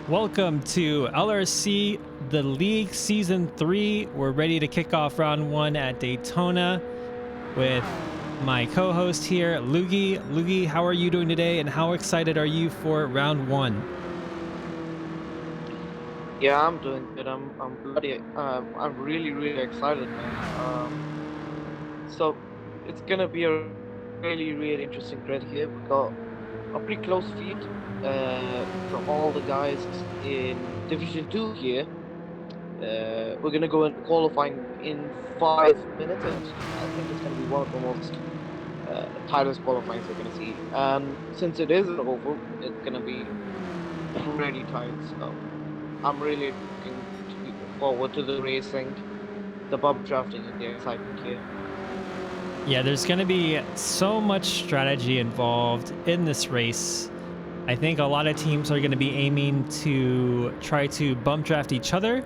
Welcome to LRC, the League Season 3. We're ready to kick off round 1 at Daytona with my co-host here, Loogie. Loogie, how are you doing today, and how excited are you for round 1? Yeah, I'm doing good. I'm really excited, man. So it's gonna be a really interesting grid here. We got a pretty close field, from all the guys in Division Two here. We're gonna go into qualifying in 5 minutes, and I think it's gonna be one of the most tightest qualifyings we're gonna see. And since it is an oval, it's gonna be pretty tight. So I'm really forward to the racing, the bump drafting, and the excitement here. Yeah, there's going to be so much strategy involved in this race. I think a lot of teams are going to be aiming to try to bump draft each other.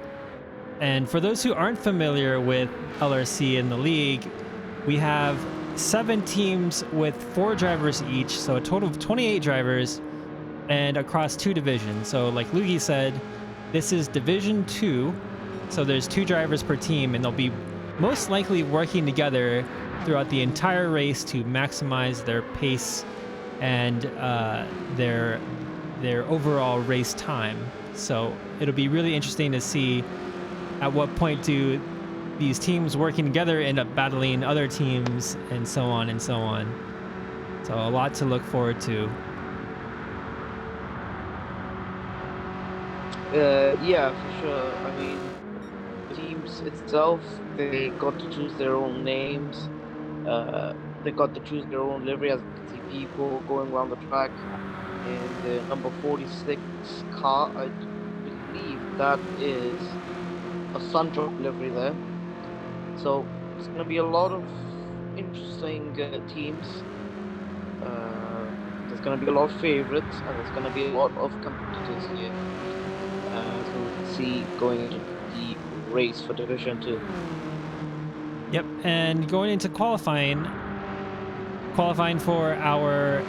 And for those who aren't familiar with LRC in the league, we have 7 teams with 4 drivers each, so a total of 28 drivers, and across 2 divisions. So like Loogie said, this is Division 2, so there's 2 drivers per team, and they'll be most likely working together throughout the entire race to maximize their pace and their overall race time. So it'll be really interesting to see at what point do these teams working together end up battling other teams, and so on and so on. So a lot to look forward to. Yeah, for sure. I mean, the teams itself, they got to choose their own names. They got to choose their own livery. As you can see, people going around the track in the number 46 car. I believe that is a Sundrop livery there. So it's gonna be a lot of interesting teams. There's gonna be a lot of favorites, and there's gonna be a lot of competitors here, as we can see going into the race for Division 2. Yep, and going into qualifying for our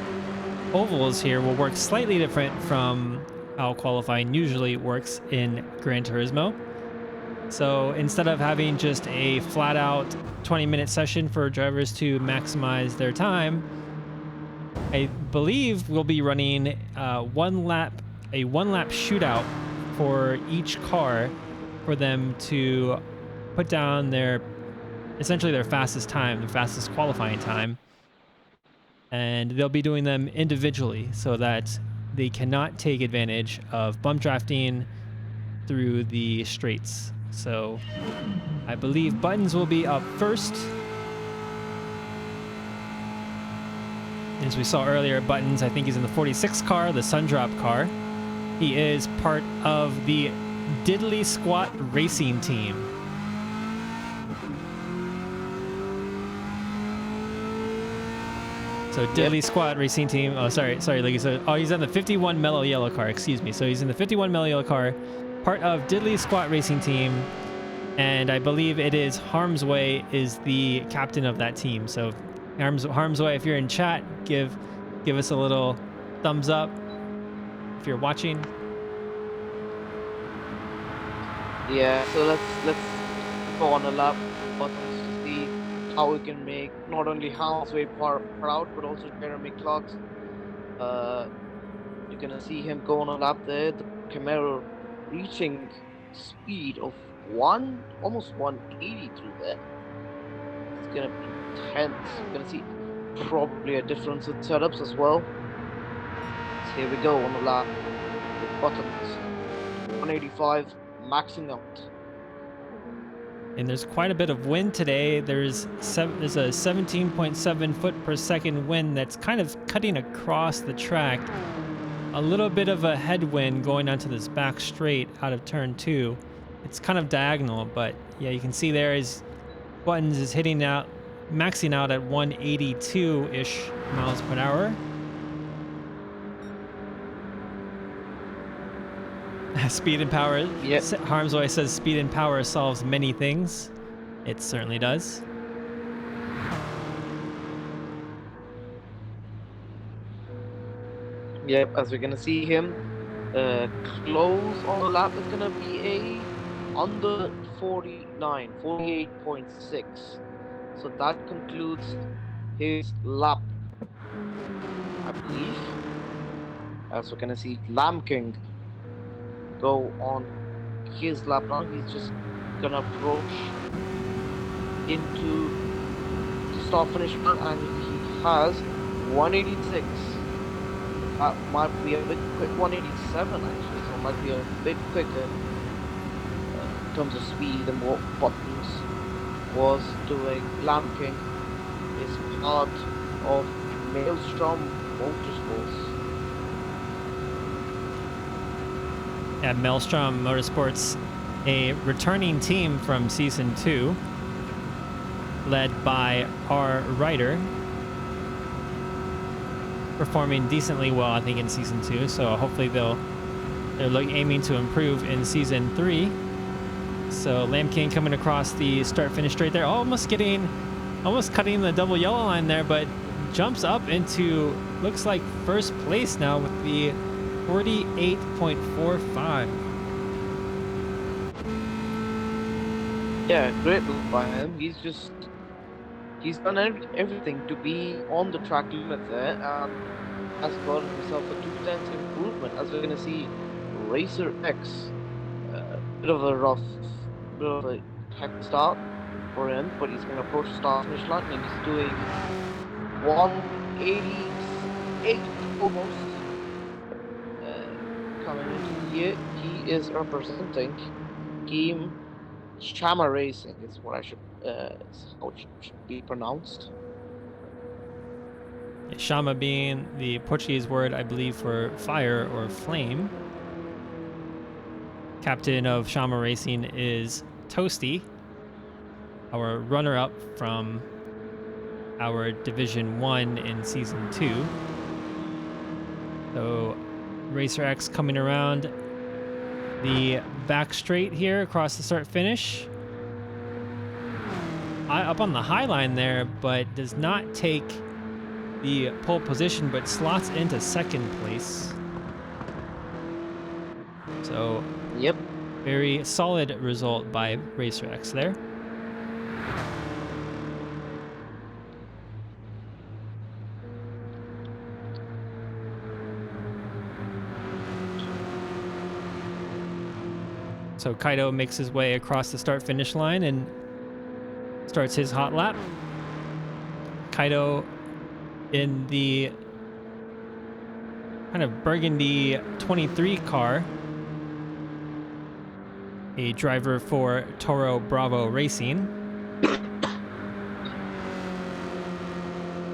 ovals here will work slightly different from how qualifying usually works in Gran Turismo. So instead of having just a flat out 20-minute session for drivers to maximize their time, I believe we'll be running a one lap shootout for each car for them to put down essentially their fastest time, their fastest qualifying time. And they'll be doing them individually so that they cannot take advantage of bump drafting through the straights. So I believe Buttons will be up first. As we saw earlier, Buttons, I think he's in the 46 car, the Sundrop car. He is part of the Diddly Squat Racing Team. So Diddly Squat Racing Team. Oh, sorry, like so, he's on the 51 Mellow Yellow car. Excuse me. So he's in the 51 Mellow Yellow car, part of Diddly Squat Racing Team, and I believe it is Harm's Way is the captain of that team. So Harm's Way, if you're in chat, give us a little thumbs up if you're watching. Yeah, so let's go on a lap Buttons to see how we can make not only Hound's Way proud, but also Jeremy Clark's. You're gonna see him go on a lap there. The Camaro reaching speed of almost 180 through there. It's gonna be intense. You're gonna see probably a difference in setups as well. So here we go on the lap with Buttons. 185 maxing out. And there's quite a bit of wind today. There's a 17.7 foot per second wind that's kind of cutting across the track. A little bit of a headwind going onto this back straight out of turn 2. It's kind of diagonal, but yeah, you can see there is Buttons is maxing out at 182-ish miles per hour. Speed and power. Yep. Harm's Way says speed and power solves many things. It certainly does. Yep, as we're gonna see him Close on the lap is gonna be a under 49, 48.6. So that concludes his lap, I believe. As we're gonna see Lamb King go on his lap now. He's just gonna approach into the start finish line and he has 186. That might be a bit quick, 187 actually, so it might be a bit quicker in terms of speed than what Buttons was doing. Lamb King is part of Maelstrom Motorsports. Yeah, Maelstrom Motorsports, a returning team from Season 2, led by our Ryder, performing decently well, I think, in Season 2. So hopefully they're aiming to improve in Season 3. So Lamb King coming across the start-finish straight there, almost cutting the double yellow line there, but jumps up into, looks like, first place now with the 48.45. Yeah, great look by him. He's done everything to be on the track limit there and has got himself a 2 tenths improvement. As we're gonna see, Racer X, bit of a hectic start for him, but he's gonna approach the start finish line and he's doing 188 almost. Coming into here, he is representing Team Shama Racing. Is what I should is how it should be pronounced. Shama being the Portuguese word, I believe, for fire or flame. Captain of Shama Racing is Toasty, our runner-up from our Division 1 in Season 2. So Racer X coming around the back straight here across the start finish. Up on the high line there, but does not take the pole position, but slots into second place. So, Yep. very solid result by Racer X there. So Kaido makes his way across the start finish line and starts his hot lap. Kaido in the kind of burgundy 23 car, a driver for Toro Bravo Racing.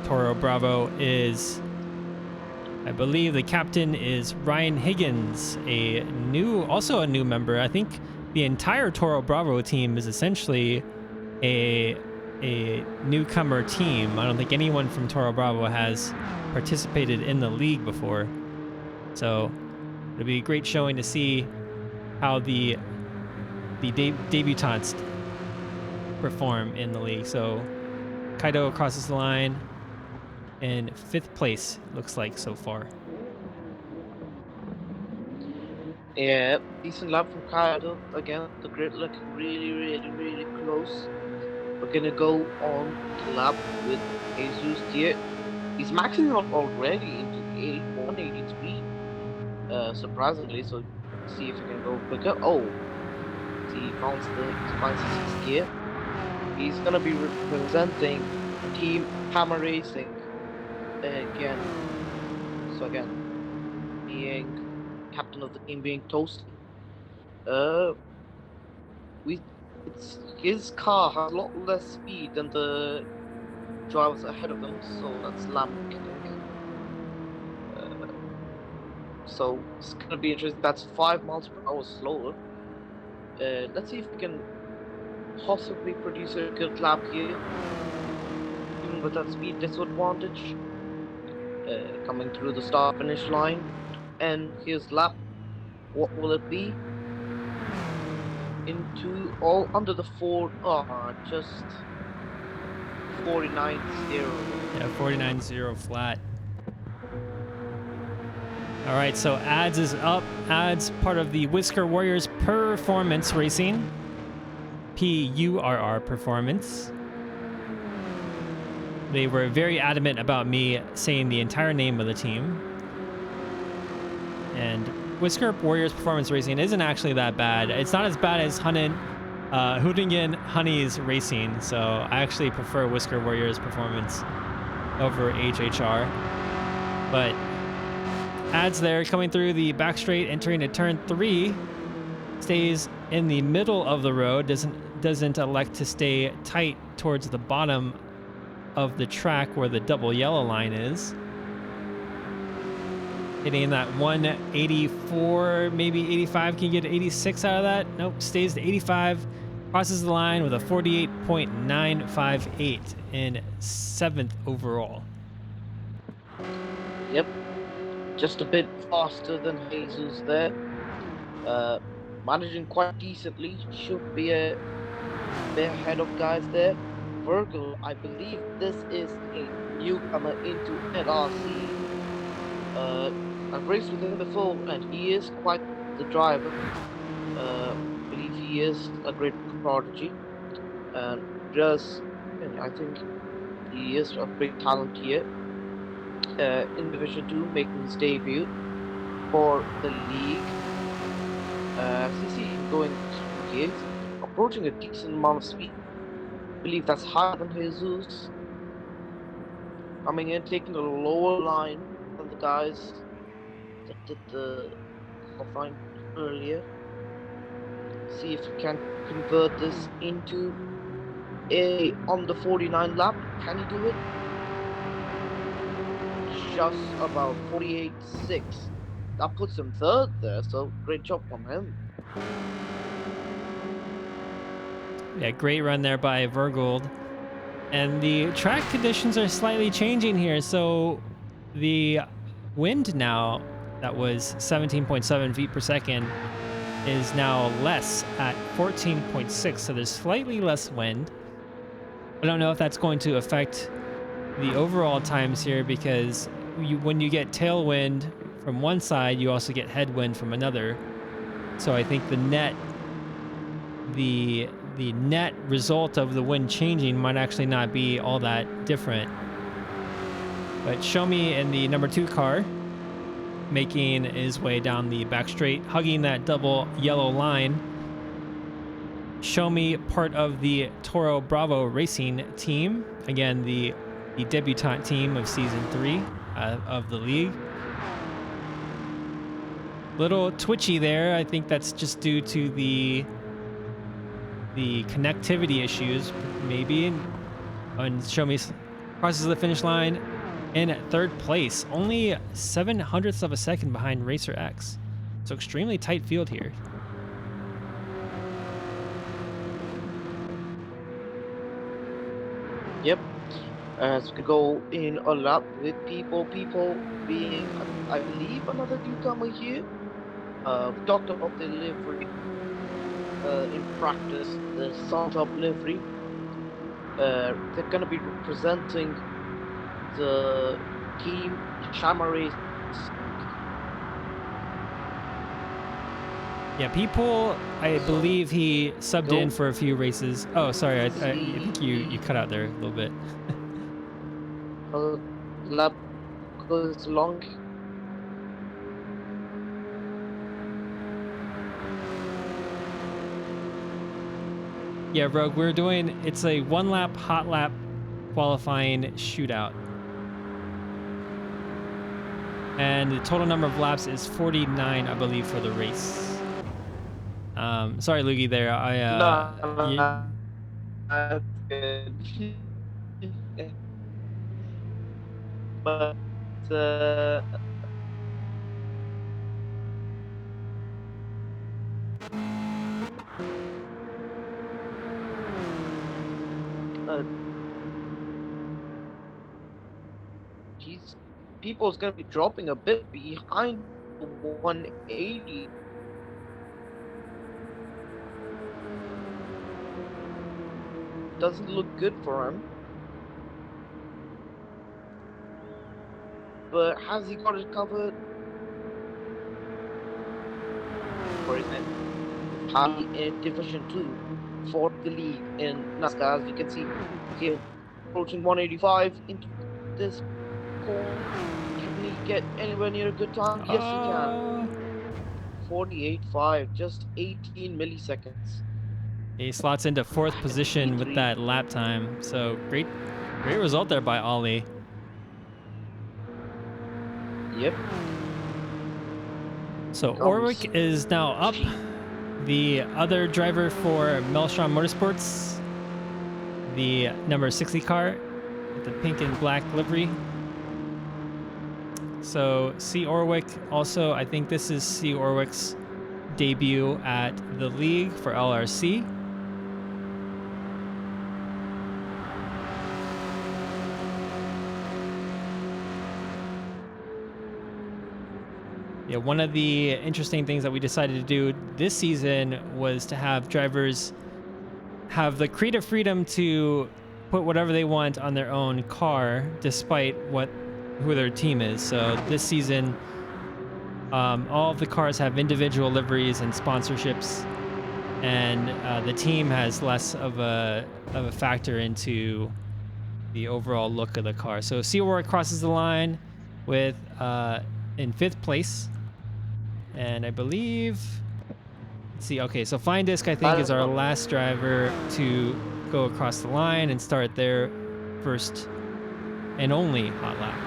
Toro Bravo is, I believe the captain is Ryan Higgins, also a new member. I think the entire Toro Bravo team is essentially a newcomer team. I don't think anyone from Toro Bravo has participated in the league before. So it'll be a great showing to see how the debutantes perform in the league. So Kaido crosses the line in 5th place, looks like, so far. Yeah, decent lap from Kaido. Again, the grid looking really, really, really close. We're gonna go on the lap with Jesus here. He's maxing out already into 183. Surprisingly, so see if he can go quicker. Oh, see, he finds his 6th gear. He's gonna be representing Team Hammer Racing again. So again, being captain of the team being Toasty. His car has a lot less speed than the drivers ahead of him, so that's Lamb King. So it's gonna be interesting. That's 5 miles per hour slower. Let's see if we can possibly produce a good lap here, even with that speed disadvantage. Coming through the start finish line, and his lap. What will it be? Into all under the just 49.0. Yeah, 49.0 flat. All right, so Ads is up. Ads, part of the Whisker Warriors Performance Racing. PURR Performance. They were very adamant about me saying the entire name of the team. And Whisker Warriors Performance Racing isn't actually that bad. It's not as bad as Houdingen Honey's Racing, so I actually prefer Whisker Warriors Performance over HHR. But Ads there coming through the back straight, entering a turn 3, stays in the middle of the road, doesn't elect to stay tight towards the bottom of the track where the double yellow line is. Hitting that 184, maybe 85. Can you get 86 out of that? Nope, stays to 85. Crosses the line with a 48.958 in 7th overall. Yep, just a bit faster than Jesus there. Managing quite decently. Should be a bit ahead of guys there. Virgil, I believe this is a newcomer into NRC. I've raced with him before, and he is quite the driver. Believe he is a great prodigy, and I think he is a big talent here. In Division 2, making his debut for the league. As you see him going through here, he's approaching a decent amount of speed. I believe that's higher than Jesus. Coming in, taking a lower line than the guys that did the qualifying earlier. See if he can convert this into a on the 49 lap. Can he do it? Just about 48.6. That puts him third there, so great job from him. Yeah, great run there by Vergold. And the track conditions are slightly changing here. So the wind now, that was 17.7 feet per second, is now less at 14.6. So there's slightly less wind. I don't know if that's going to affect the overall times here, because when you get tailwind from one side, you also get headwind from another. So I think the net result of the wind changing might actually not be all that different. But Show Me in the number 2 car, making his way down the back straight, hugging that double yellow line. Show Me, part of the Toro Bravo Racing team. Again, the debutante team of Season 3 of the league. Little twitchy there. I think that's just due to the connectivity issues, maybe. And Show Me crosses the finish line in 3rd place, only 0.07 of a second behind Racer X. So extremely tight field here. Yep. As we go in a lap with people being, I believe, another newcomer here. We talked about the livery in practice, the Suntop livery. They're going to be representing the team Chamarace. Yeah, people, I believe he subbed in for a few races. Oh, sorry, I think you cut out there a little bit. Lap goes long. Yeah, Rogue, it's a 1-lap hot lap qualifying shootout. And the total number of laps is 49, I believe, for the race. Sorry, Loogie, there. That's good. But people's gonna be dropping a bit behind 180. Doesn't look good for him. But has he got it covered? for example, with Harley in Division 2 for the lead in NASCAR. As you can see here, approaching 185 into this corner. Can he get anywhere near a good time? Yes, he can. Oh, 48.5, just 18 milliseconds. he slots into fourth In position with P3. that lap time. So great result there by Ollie. Yep. So Comes Orwick is now up. G. The other driver for Melstrom Motorsports, the number 60 car with the pink and black livery. So C. Orwick also, I think this is C. Orwick's debut at the league for LRC. Yeah, one of the interesting things that we decided to do this season was to have drivers have the creative freedom to put whatever they want on their own car, despite who their team is. So this season, all of the cars have individual liveries and sponsorships, and the team has less of a factor into the overall look of the car. So Seaward crosses the line with in fifth place, and I believe. Let's see. Okay, so Flying Disc I think is our Balance. last driver to go across the line and start their first and only hot lap.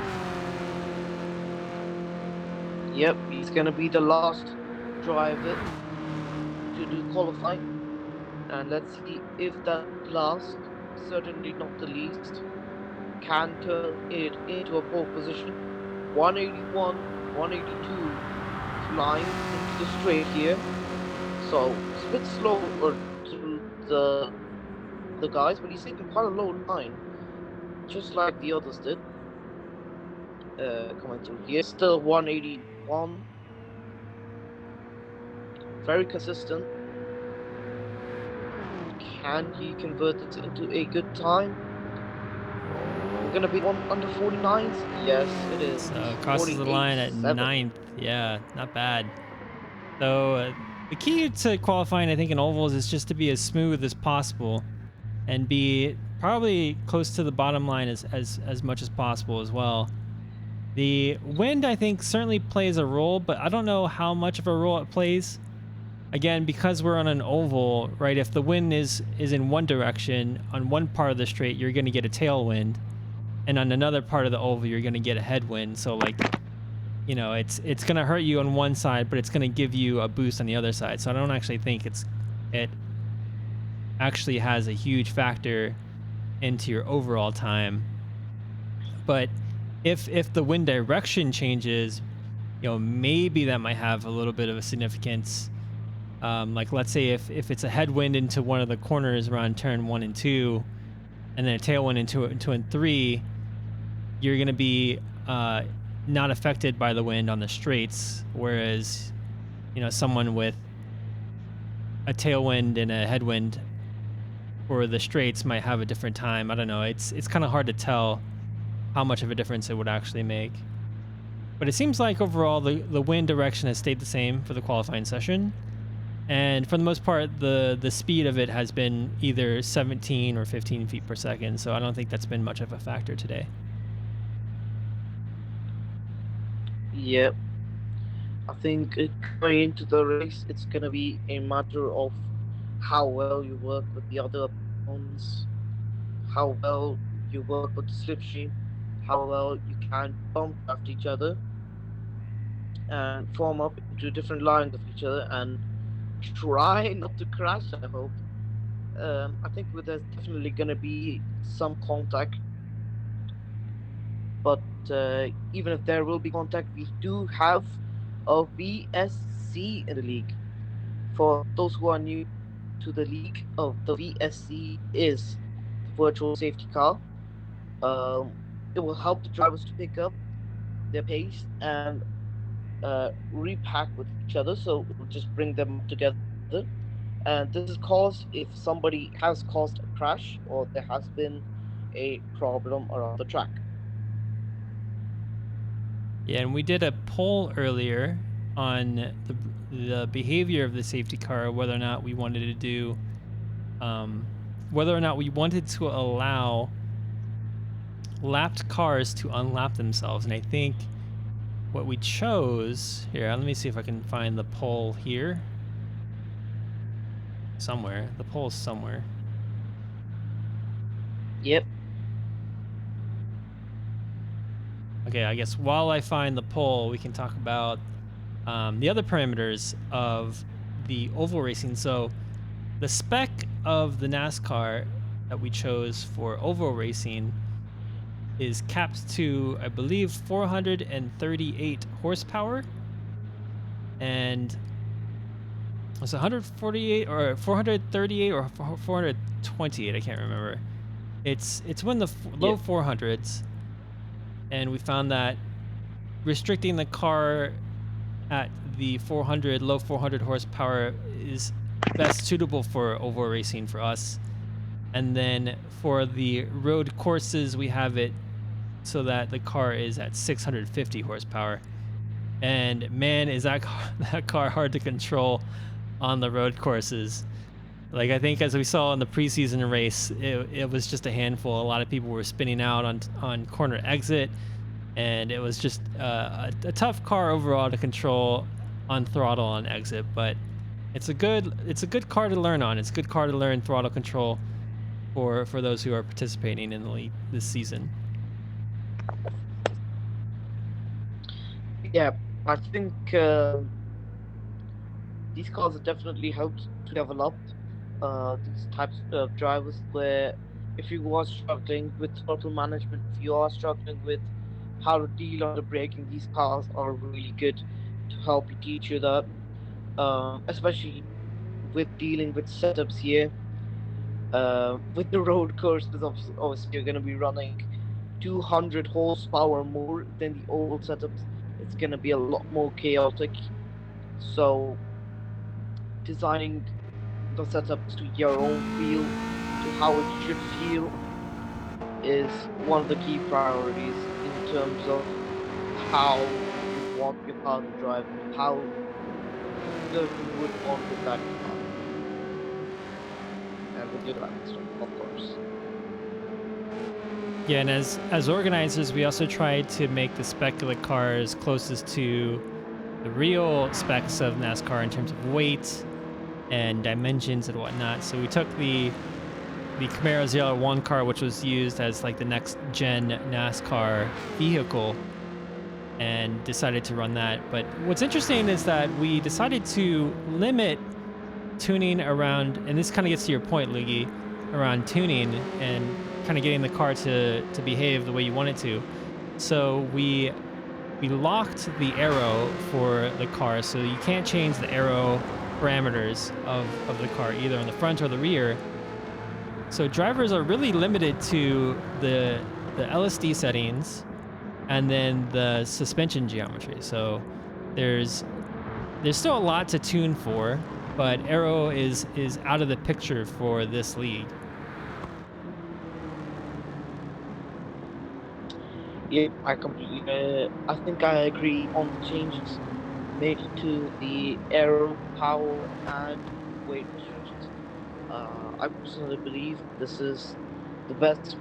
Yep, he's gonna be the last driver to do qualifying. And let's see if that last, certainly not the least, can turn it into a pole position. 181, 182, flying into the straight here. So it's a bit slower to the guys, but he's taking quite a low line, just like the others did. Coming through here, still 181, very consistent. Can he convert it into a good time? We're gonna be one under 49s. Yes, it is. So It's crosses the line at 48.7. ninth. Yeah, not bad. So the key to qualifying, I think, in ovals is just to be as smooth as possible and be probably close to the bottom line as much as possible as well. The wind, I think, certainly plays a role, but I don't know how much of a role it plays. Again, because we're on an oval, right? If the wind is in one direction, on one part of the straight, you're going to get a tailwind, and on another part of the oval, you're going to get a headwind. So, like, you know, it's going to hurt you on one side, but it's going to give you a boost on the other side. So I don't actually think it actually has a huge factor into your overall time. But if the wind direction changes, you know, maybe that might have a little bit of a significance. Like, let's say if it's a headwind into one of the corners around turn 1 and 2, and then a tailwind into 2 and 3, you're going to be not affected by the wind on the straights, whereas, you know, someone with a tailwind and a headwind for the straights might have a different time. I don't know. It's kind of hard to tell how much of a difference it would actually make. But it seems like overall the wind direction has stayed the same for the qualifying session. And for the most part, the speed of it has been either 17 or 15 feet per second. So I don't think that's been much of a factor today. Yep. I think going into the race, it's gonna be a matter of how well you work with the other opponents, how well you work with the slipstream, how well you can bump draft each other and form up into different lines of each other and try not to crash. I hope. I think there's definitely gonna be some contact, but even if there will be contact, we do have a VSC in the league. For those who are new to the league, the VSC is the virtual safety car. Um, it will help the drivers to pick up their pace and repack with each other, so it will just bring them up together. And this is caused if somebody has caused a crash or there has been a problem around the track. Yeah, and we did a poll earlier on the behavior of the safety car, whether or not we wanted to do, whether or not we wanted to allow lapped cars to unlap themselves. And I think what we chose here, let me see if I can find the poll here somewhere. The poll's somewhere. Yep. Okay, I guess while I find the poll, we can talk about the other parameters of the oval racing. So the spec of the NASCAR that we chose for oval racing is capped to, I believe, 438 horsepower, and it's 148 or 438 or 428. I can't remember. It's in the low 400s, and we found that restricting the car at the low 400 horsepower is best suitable for oval racing for us. And then for the road courses, we have it so that the car is at 650 horsepower. And man, is that car hard to control on the road courses. Like, I think as we saw in the preseason race, it was just a handful. A lot of people were spinning out on corner exit, and it was just a tough car overall to control on throttle on exit. But it's a good car to learn on. It's a good car to learn throttle control for those who are participating in the league this season. Yeah, I think these cars have definitely helped to develop these types of drivers where if you are struggling with throttle management, if you are struggling with how to deal under braking, these cars are really good to help you teach you that, especially with dealing with setups here. With the road courses, obviously you're going to be running 200 horsepower more than the oval setups. It's going to be a lot more chaotic. So designing the setups to your own feel, to how it should feel, is one of the key priorities in terms of how you want your car to drive and how good you would want with that car and with your driving style, of course. Yeah, and as organizers, we also tried to make the spec of the cars closest to the real specs of NASCAR in terms of weight and dimensions and whatnot. So we took the Camaro ZL1 car, which was used as like the next gen NASCAR vehicle, and decided to run that. But what's interesting is that we decided to limit tuning around, and this kind of gets to your point, Luigi, around tuning and kind of getting the car to behave the way you want it to. So we locked the aero for the car, so you can't change the aero parameters of the car, either on the front or the rear. So drivers are really limited to the LSD settings and then the suspension geometry. So there's still a lot to tune for, but aero is out of the picture for this league. Yeah, I completely. I think I agree on the changes made to the aero, power, and weight restrictions. I personally believe this is the best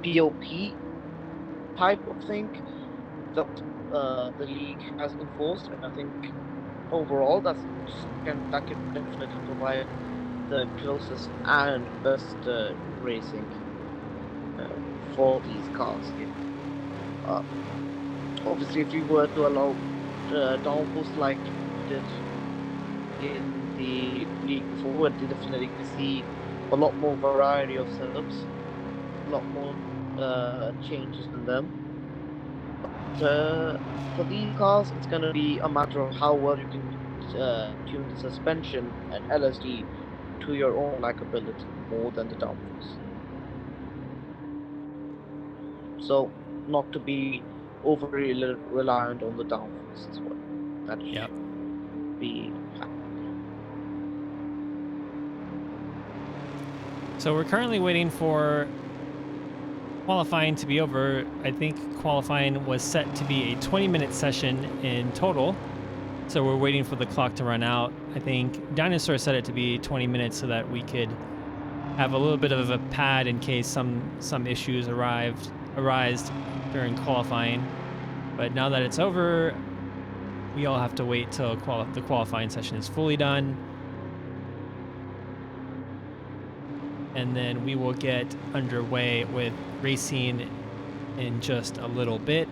POP type of thing that the league has enforced, and I think overall that can definitely provide the closest and best racing for these cars here. Uh, Obviously, if you were to allow downforce like we did in the league before, we'd definitely see a lot more variety of setups, a lot more changes in them. But for these cars, it's going to be a matter of how well you can tune the suspension and LSD to your own likability more than the downforce. So, not to be overly reliant on the downforce as well. That Yep. should be happening. So we're currently waiting for qualifying to be over. I think qualifying was set to be a 20-minute session in total. So we're waiting for the clock to run out. I think Dinosaur set it to be 20 minutes so that we could have a little bit of a pad in case some issues arise during qualifying. But now that it's over, we all have to wait till the qualifying session is fully done. And then we will get underway with racing in just a little bit.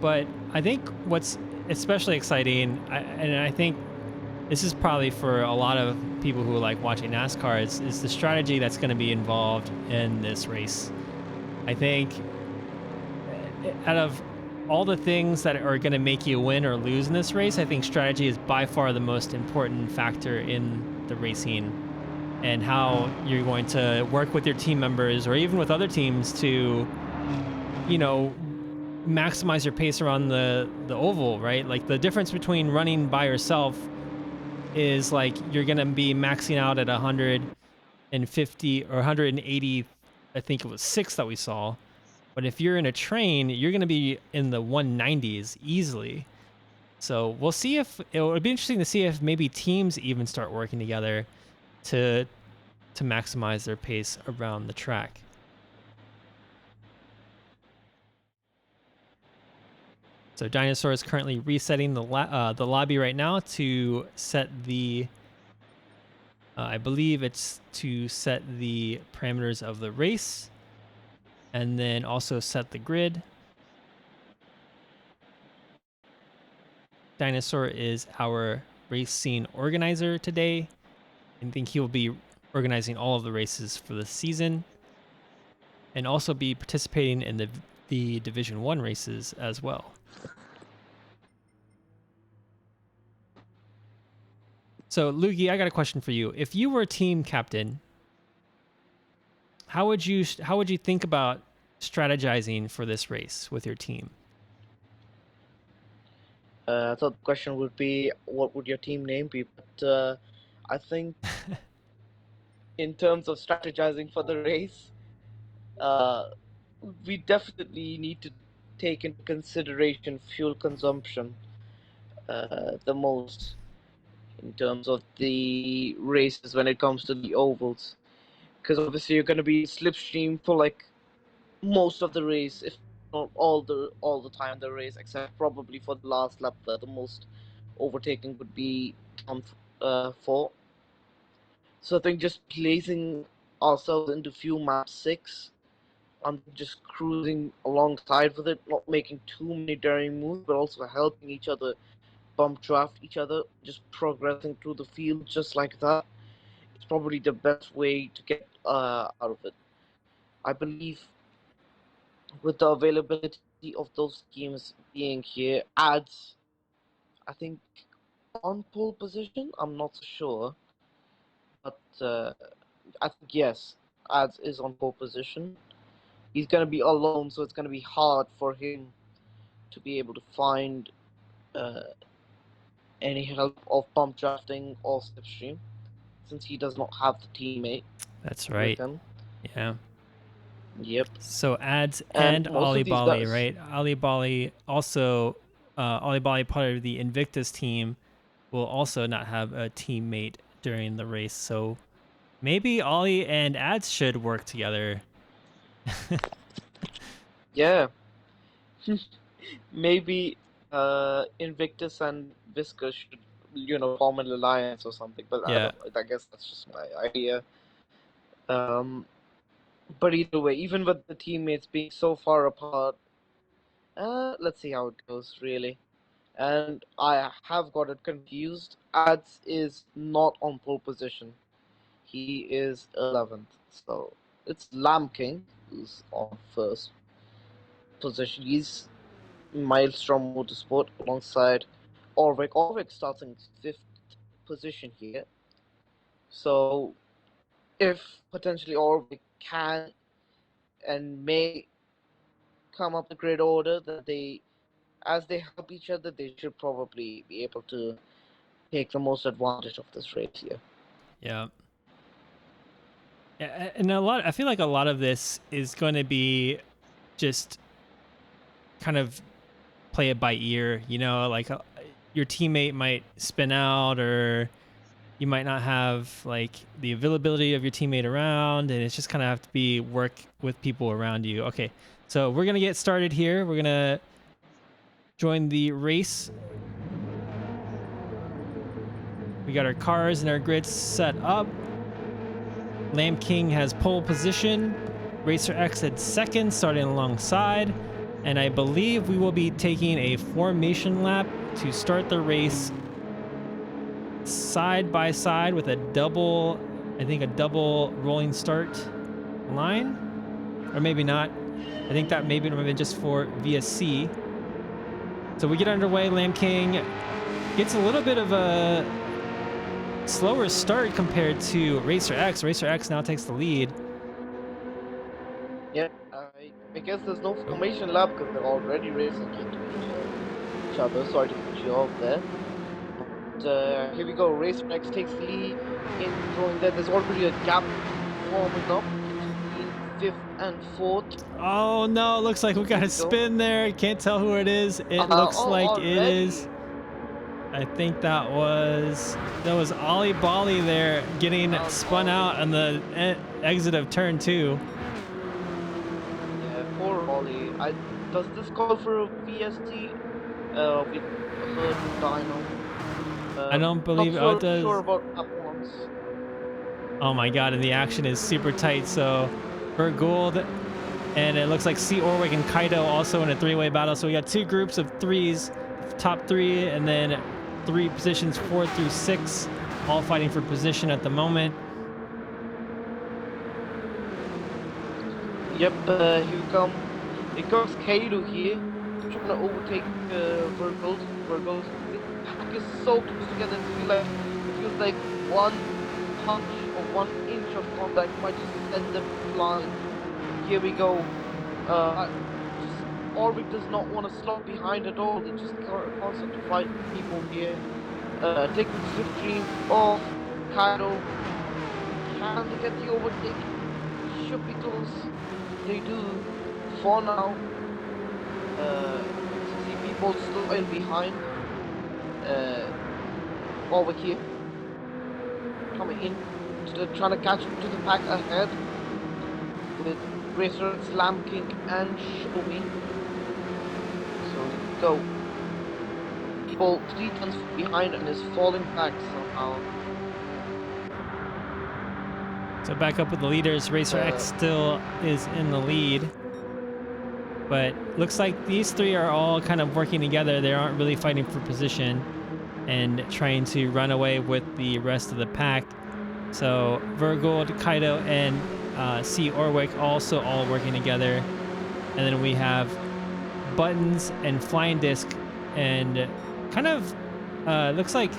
But I think what's especially exciting, and I think this is probably for a lot of people who like watching NASCAR, is the strategy that's going to be involved in this race. I think out of all the things that are going to make you win or lose in this race, I think strategy is by far the most important factor in the racing, and how you're going to work with your team members or even with other teams to, maximize your pace around the oval, right? Like the difference between running by yourself is like you're going to be maxing out at 150 or 180, I think it was 6 that we saw. But if you're in a train, you're going to be in the 190s easily. So we'll see if it would be interesting to see if maybe teams even start working together to maximize their pace around the track. So Dinosaur is currently resetting the lobby right now to set the, I believe it's to set the parameters of the race, and then also set the grid. Dinosaur is our race scene organizer today. I think he will be organizing all of the races for the season, and also be participating in the Division 1 races as well. So, Lukey, I got a question for you. If you were team captain, how would you think about strategizing for this race with your team? I thought the question would be, what would your team name be? But I think in terms of strategizing for the race, we definitely need to take into consideration fuel consumption the most in terms of the races when it comes to the ovals, because obviously you're going to be slipstream for like most of the race, if not all the time in the race, except probably for the last lap where the most overtaking would be on for. So I think just placing ourselves into fuel map 6 and just cruising alongside with it, not making too many daring moves, but also helping each other bump draft each other, just progressing through the field just like that. It's probably the best way to get out of it. I believe with the availability of those schemes being here, ads, I think, on pole position, I'm not so sure, but I think yes, ads is on pole position. He's gonna be alone, so it's gonna be hard for him to be able to find uh, any help of pump drafting or slipstream, since he does not have the teammate That's with right. him. Yeah. Yep. So ads And and most Ali of these Bali, guys, right? Ali Bali also, Ali Bali, part of the Invictus team, will also not have a teammate during the race. So maybe Ollie and ads should work together. yeah, maybe Invictus and Whisker should, form an alliance or something. But I Yeah. don't know. I guess that's just my idea. Um, but either way, even with the teammates being so far apart, let's see how it goes, really. And I have got it confused. Ads is not on pole position. He is 11th. So it's Lamb King who's on first position. He's Maelstrom Motorsport alongside Orvik. Orvik starts in 5th position here. So if potentially Orvik can and may come up the grid order, that as they help each other, they should probably be able to take the most advantage of this race here. Yeah. And I feel like a lot of this is going to be just kind of play it by ear, like your teammate might spin out, or you might not have like the availability of your teammate around, and it's just kind of have to be work with people around you. Okay, so we're gonna get started here. We're gonna join the race. We got our cars and our grids set up. Lamb King has pole position. Racer X at second, starting alongside. And I believe we will be taking a formation lap to start the race side by side with a double, I think a double rolling start line. Or maybe not. I think that maybe just for VSC. So we get underway. Lamb King gets a little bit of a slower start compared to Racer X. Racer X now takes the lead. Yeah, I guess there's no Oh. formation lap because they're already racing into each other. Sorry to cut you off there. But here we go. Racer X takes the lead in throwing there. There's already a gap forming up between fifth and fourth. Oh no, looks like we got Here a we go. spin there. Can't tell who it is. It looks Oh, like it is. already. I think that was Ollie Bolly there getting spun out on the exit of turn 2. Yeah, poor Ollie. Does this call for a VST? With Herd and Dino. I don't Not believe it so does. sure about that ones. Oh my god, and the action is super tight. So Bert Gould, and it looks like C. Orwick and Kaido also in a three-way battle. So we got two groups of threes, top three, and then three positions 4 through 6, all fighting for position at the moment. Yep, here we come. It comes Kaido here, trying to overtake Virgil. Virgil. The pack is so close together. It feels like one punch or 1 inch of contact might just send them flying. Here we go. Just Orvik does not want to slot behind at all. They just constantly fight people here. Taking the slipstream off Kaido. Can they get the overtake? Should be close. They do. For now. See people still in behind. Over here. Coming in. Trying to catch up to the pack ahead. With Racer, Slam King, and Shomi. So go. People 3 tons behind and is falling back somehow. So back up with the leaders. Racer X still is in the lead. But looks like these three are all kind of working together. They aren't really fighting for position and trying to run away with the rest of the pack. So Virgil, Kaido, and C. Orwick also all working together. And then we have Buttons and Flying Disc, and kind of looks like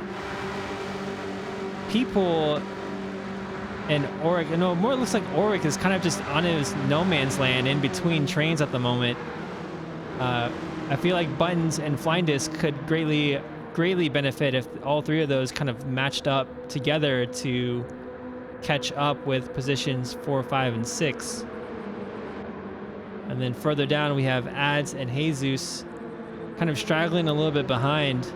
people and Oric, no, more looks like Oric is kind of just on his no man's land in between trains at the moment. I feel like Buttons and Flying Disc could greatly benefit if all three of those kind of matched up together to catch up with positions 4, 5, and 6. And then further down we have Ads and Jesus kind of straggling a little bit behind,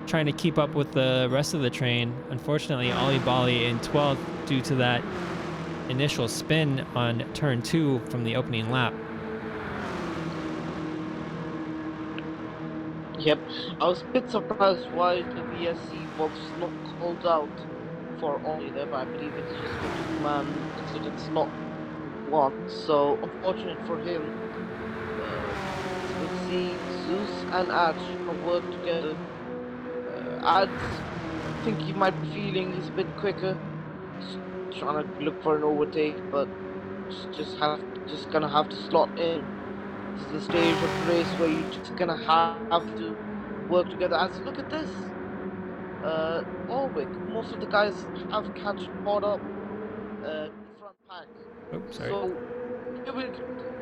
trying to keep up with the rest of the train. Unfortunately, Ollie Bolly in 12th due to that initial spin on turn 2 from the opening lap. Yep, I was a bit surprised why the VSC was not called out for Ollie there, but I believe it's just for 2-man incidents, not 1. So unfortunate for him. We'll see Zeus and Ads work together. Ads, I think he might be feeling he's a bit quicker, just trying to look for an overtake, but just gonna have to slot in. This is the stage of the race where you're just gonna have to work together. As look at this, Orwick, most of the guys have caught up to the front pack. Oh, sorry. So here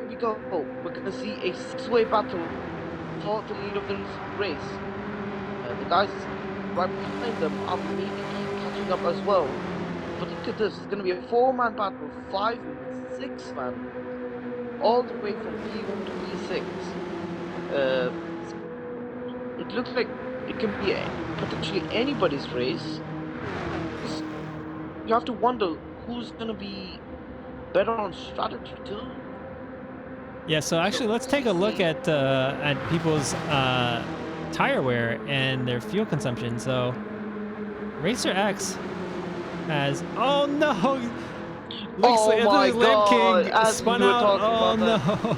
we go. We're gonna see a 6-way battle for the lead of the race. The guys right behind them are maybe catching up as well. But look at this, it's gonna be a 4-man battle, 5-man, 6-man, all the way from P1 to P6. It looks like it can be potentially anybody's race. Just, you have to wonder who's gonna be better on strategy too. Yeah, so So actually, let's let's take a just look see. at people's tire wear and their fuel consumption. So Racer X has, oh no, looks like Oh my the Lamp god! King As we spun were out. talking Oh about that. no,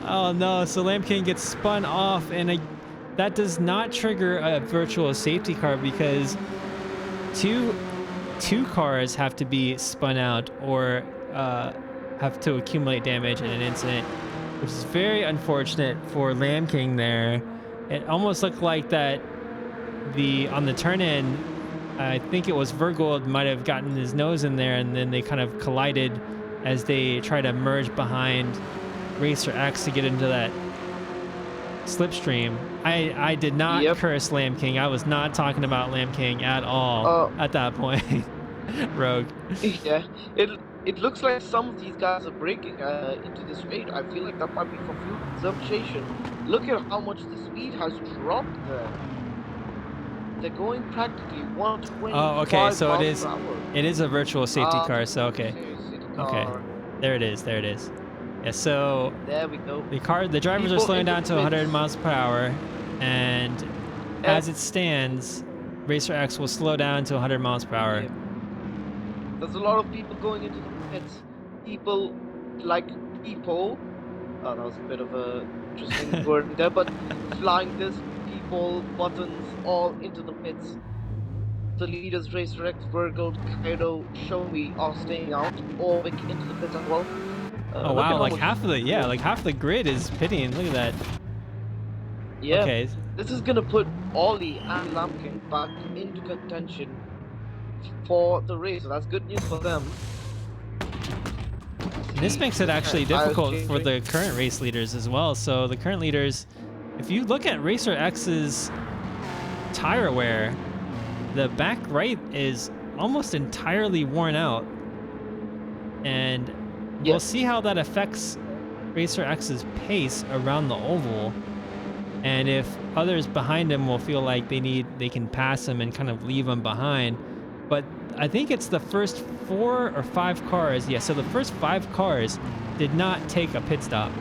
oh no. So Lamp King gets spun off, and that does not trigger a virtual safety car because two two cars have to be spun out or have to accumulate damage in an incident, which is very unfortunate for Lamb King there. It almost looked like that the on the turn in, I think it was Virgold might have gotten his nose in there and then they kind of collided as they try to merge behind Racer X to get into that slipstream. I did not Yep. curse Lamb King. I was not talking about Lamb King at all Uh, at that point. Rogue. yeah. It looks like some of these guys are breaking into the straight. I feel like that might be for fuel consumption. Look at how much the speed has dropped there. They're going practically Oh, okay. 125 So it miles is per hour. it is a virtual safety Ah, car. the So virtual okay. city Okay. car. There it is. There it is. Yeah, so There we go. the drivers are People slowing into down the to 100 pits. miles per hour, and And as it stands, Racer X will slow down to 100 miles per hour. yeah, there's a lot of people going into the pits. People like people. Oh, that was a bit of a interesting wording there, but flying this people buttons all into the pits. The leaders, Racer X, Virgo, Kaido, Show Me, are staying out. Orvic into the pits as well. Oh Look at wow, how like much half of the yeah, fuel. like half the grid is pitting. Look at that. Yeah, Okay. this is gonna put Ollie and Lampkin back into contention for the race. So that's good news for them. And this See makes it the actually tires difficult for changing. the current race leaders as well. So the current leaders, if you look at Racer X's tire wear, the back right is almost entirely worn out. And we'll Yes. see how that affects Racer X's pace around the oval. And if others behind him will feel like they can pass him and kind of leave him behind. But I think it's the first 4 or 5 cars. Yeah, so the first 5 cars did not take a pit stop.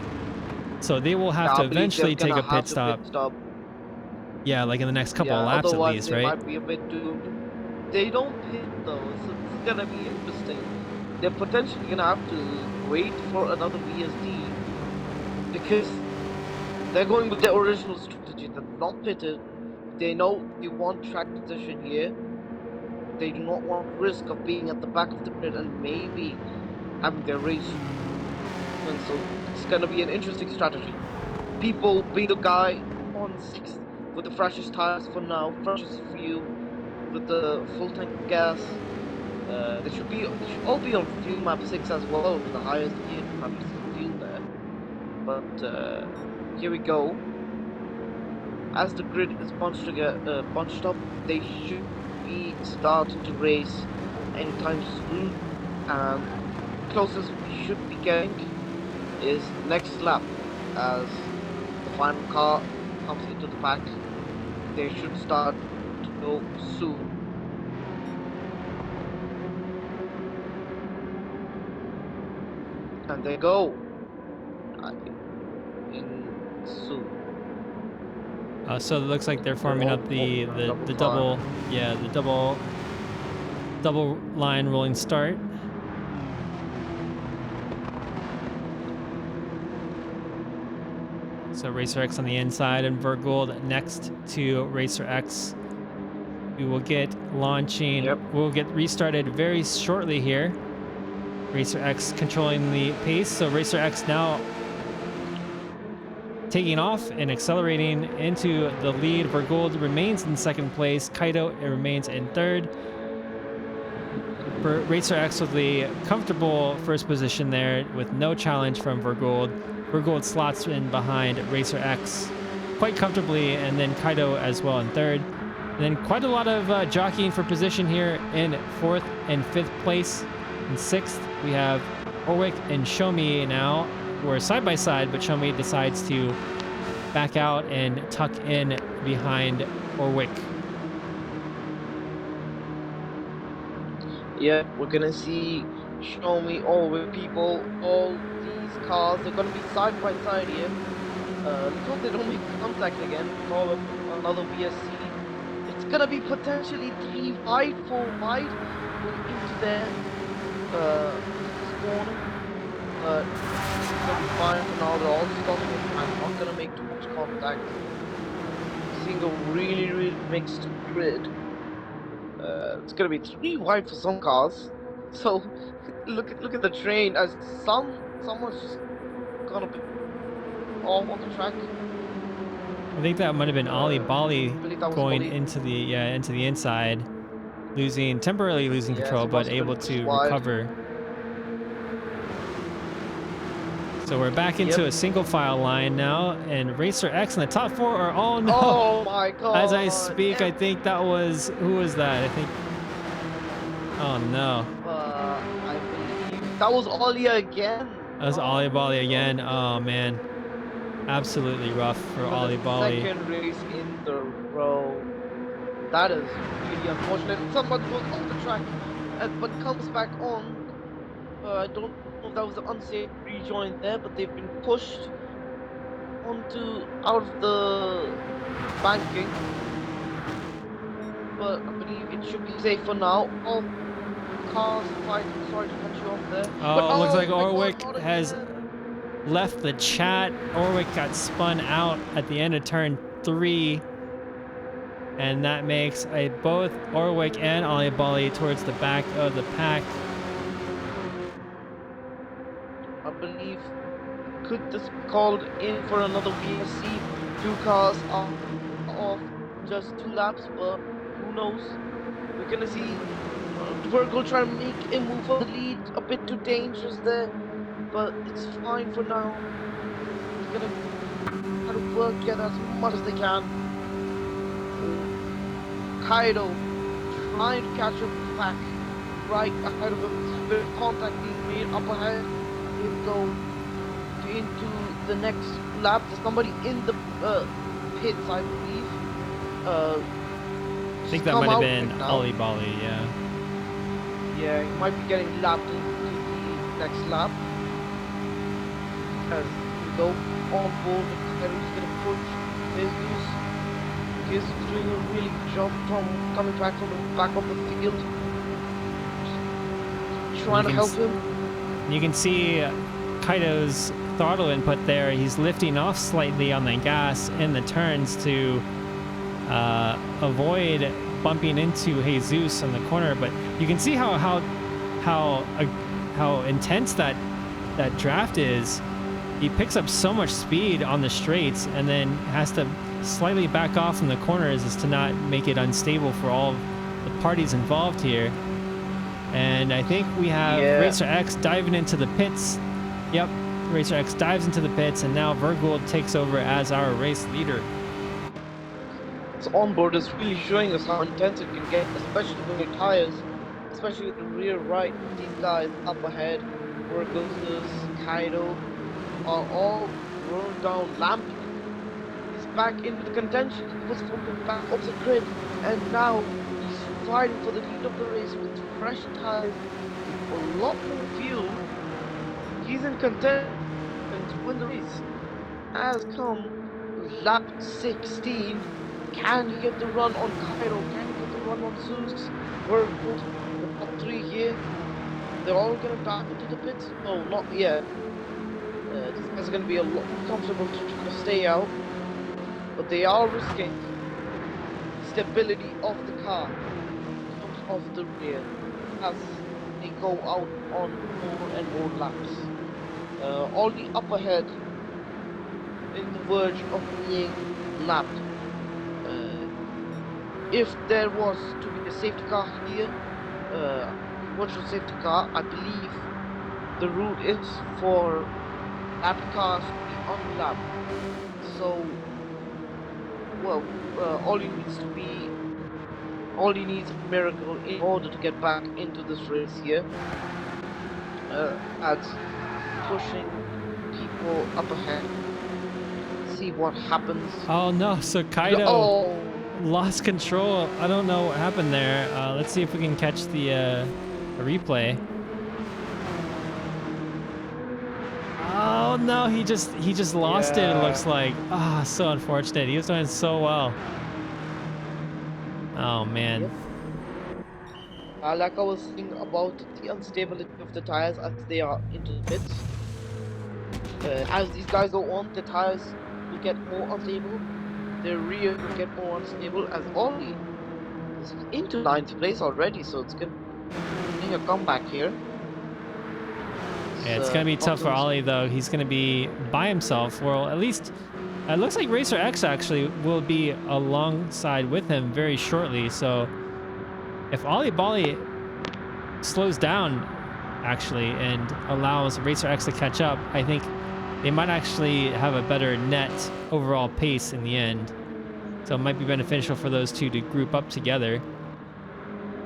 So they will have Yeah, to I believe they're eventually take gonna a pit have to pit stop. stop. Yeah, like in the next couple of Yeah, laps at otherwise least, they right? might be a bit doomed. They don't pit though, so this is gonna be interesting. They're potentially gonna have to wait for another VSD because they're going with their original strategy. They're not pitted. They know they want track position here. They do not want risk of being at the back of the grid and maybe having their race ruined. So it's gonna be an interesting strategy. People be the guy on sixth with the freshest tires for now, freshest fuel with the full tank of gas. They should all be on fuel map 6 as well with the highest gear capacity of fuel there. But here we go. As the grid is bunched up, they should be starting to race anytime soon. And closest we should be getting is next lap as the final car comes into the pack. They should start to go soon. And they go in soon. So it looks like they're They're forming all up forming a double the file. double, yeah, the double line rolling start. So Racer X on the inside and Vergold next to Racer X. We will get launching. Yep. We'll get restarted very shortly here. Racer X controlling the pace. So Racer X now taking off and accelerating into the lead. Vergold remains in second place. Kaido remains in third. For Racer X with the comfortable first position there with no challenge from Vergold. Vergold slots in behind Racer X quite comfortably, and then Kaido as well in third. And then quite a lot of jockeying for position here in fourth and fifth place. In sixth, we have Orwick and Shomi now. We're side by side, but Shomi decides to back out and tuck in behind Orwick. Yep, we're gonna see show me all with people, all these cars, they're gonna be side by side here. Let's hope they don't make contact again. Call up another VSC. It's gonna be potentially 3 wide, 4 wide going into there, into this corner. But it's gonna be fine for now. They're all stopping and not gonna make too much contact. Seeing a really, really mixed grid. It's gonna be 3 wide for some cars. So look at the train as someone's just gonna be off on the track. I think that might have been Ollie I Bali believe that was going Ollie. into the inside, temporarily losing Yes, control, he but must have able been pushed to wide. recover. So we're back Yep. into a single file line now, and Racer X and the top four are no. Oh my As I god. speak, I think that was who was that? I think. Oh no, I believe that was Ollie again. that was Ollie Oh Bali again. no. Oh man, absolutely rough for For the Ollie Bali. second race in the row. That is really unfortunate. Someone goes off the track, but comes back on. I don't know if that was an unsafe rejoin there, but they've been pushed onto out of the banking. But I believe it should be safe for now. All cars fighting. Sorry to cut you off there, but Oh, it looks like oh my god, Orwick not has again! left the chat. Orwick got spun out at the end of turn 3. And that makes both Orwick and Ollie Bali towards the back of the pack. I believe could this be called in for another VSC? 2 cars are off just 2 laps, but who knows? We're gonna see Virgil try to make a move for the lead. A bit too dangerous there, but it's fine for now. He's gonna try to work together as much as they can. Oh, Kaido trying to catch up with the pack right ahead of him. A bit of contact being made up ahead. Here we go into the next lap. There's somebody in the pits, I believe. I think Just that come might have out been right now. Ollie Bali, yeah. Yeah, he might be getting lapped into the next lap. As we go on board, Kairo's gonna push Jesus. Jesus doing a really good job from coming back from the back of the field. Just trying to help him. You can see Kaido's throttle input there. He's lifting off slightly on the gas in the turns to avoid bumping into Jesus in the corner. But you can see how intense that draft is. He picks up so much speed on the straights and then has to slightly back off from the corners as to not make it unstable for all of the parties involved here. And I think we have Racer X diving into the pits. Yep, Racer X dives into the pits, and now Virgil takes over as our race leader. This onboard is really showing us how intense it can get, especially when your tires, especially with the rear right. These guys up ahead, Virgil's, Kaido, are all rolling down. Lamp is back into the contention. He was from the back of the grid, and now he's fighting for the lead of the race with fresh tires, with a lot more fuel. He's in contention to win the race. Has come lap 16. Can he get the run on Kaido? Can he get the run on Zeus? Virgil, the top 3 here. They're all gonna dive into the pits? No, not yet. These guys are gonna be a lot more comfortable to try to stay out. But they are risking the stability of the car in terms of the rear as they go out on more and more laps. Already up ahead in the verge of being lapped. If there was to be a safety car here, virtual safety car, I believe the route is for lapped cars to be unlapped. So, well, all he needs a miracle in order to get back into this race here. As pushing people up ahead. see what happens. Oh no, so Kaido Oh, lost control. I don't know what happened there. Let's see if we can catch the replay. Oh no, he just lost it. It yeah. looks like. Ah, so unfortunate. He was doing so well. Oh man. Yep. Like I was saying about the instability of the tires as they are into the pits. As these guys go on, the tires will get more unstable. The rear will get more unstable as Ollie is into ninth place already, so it's gonna make a comeback here. Yeah, It's it's gonna be tough not for gonna. Ollie though. He's gonna be by himself. Well, at least it looks like Racer X actually will be alongside with him very shortly. So if Ollie Bolly slows down actually and allows Racer X to catch up, I think they might actually have a better net overall pace in the end. So it might be beneficial for those two to group up together.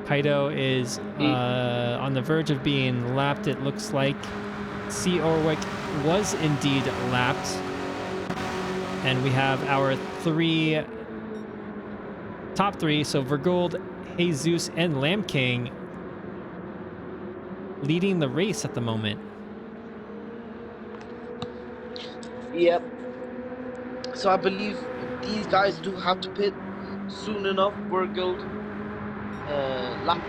Kaido is on the verge of being lapped, it looks like. C. Orwick was indeed lapped. And we have our top three. So Vergold, Jesus, and Lamb King leading the race at the moment. Yep. So I believe these guys do have to pit soon enough. Burgold, Lamb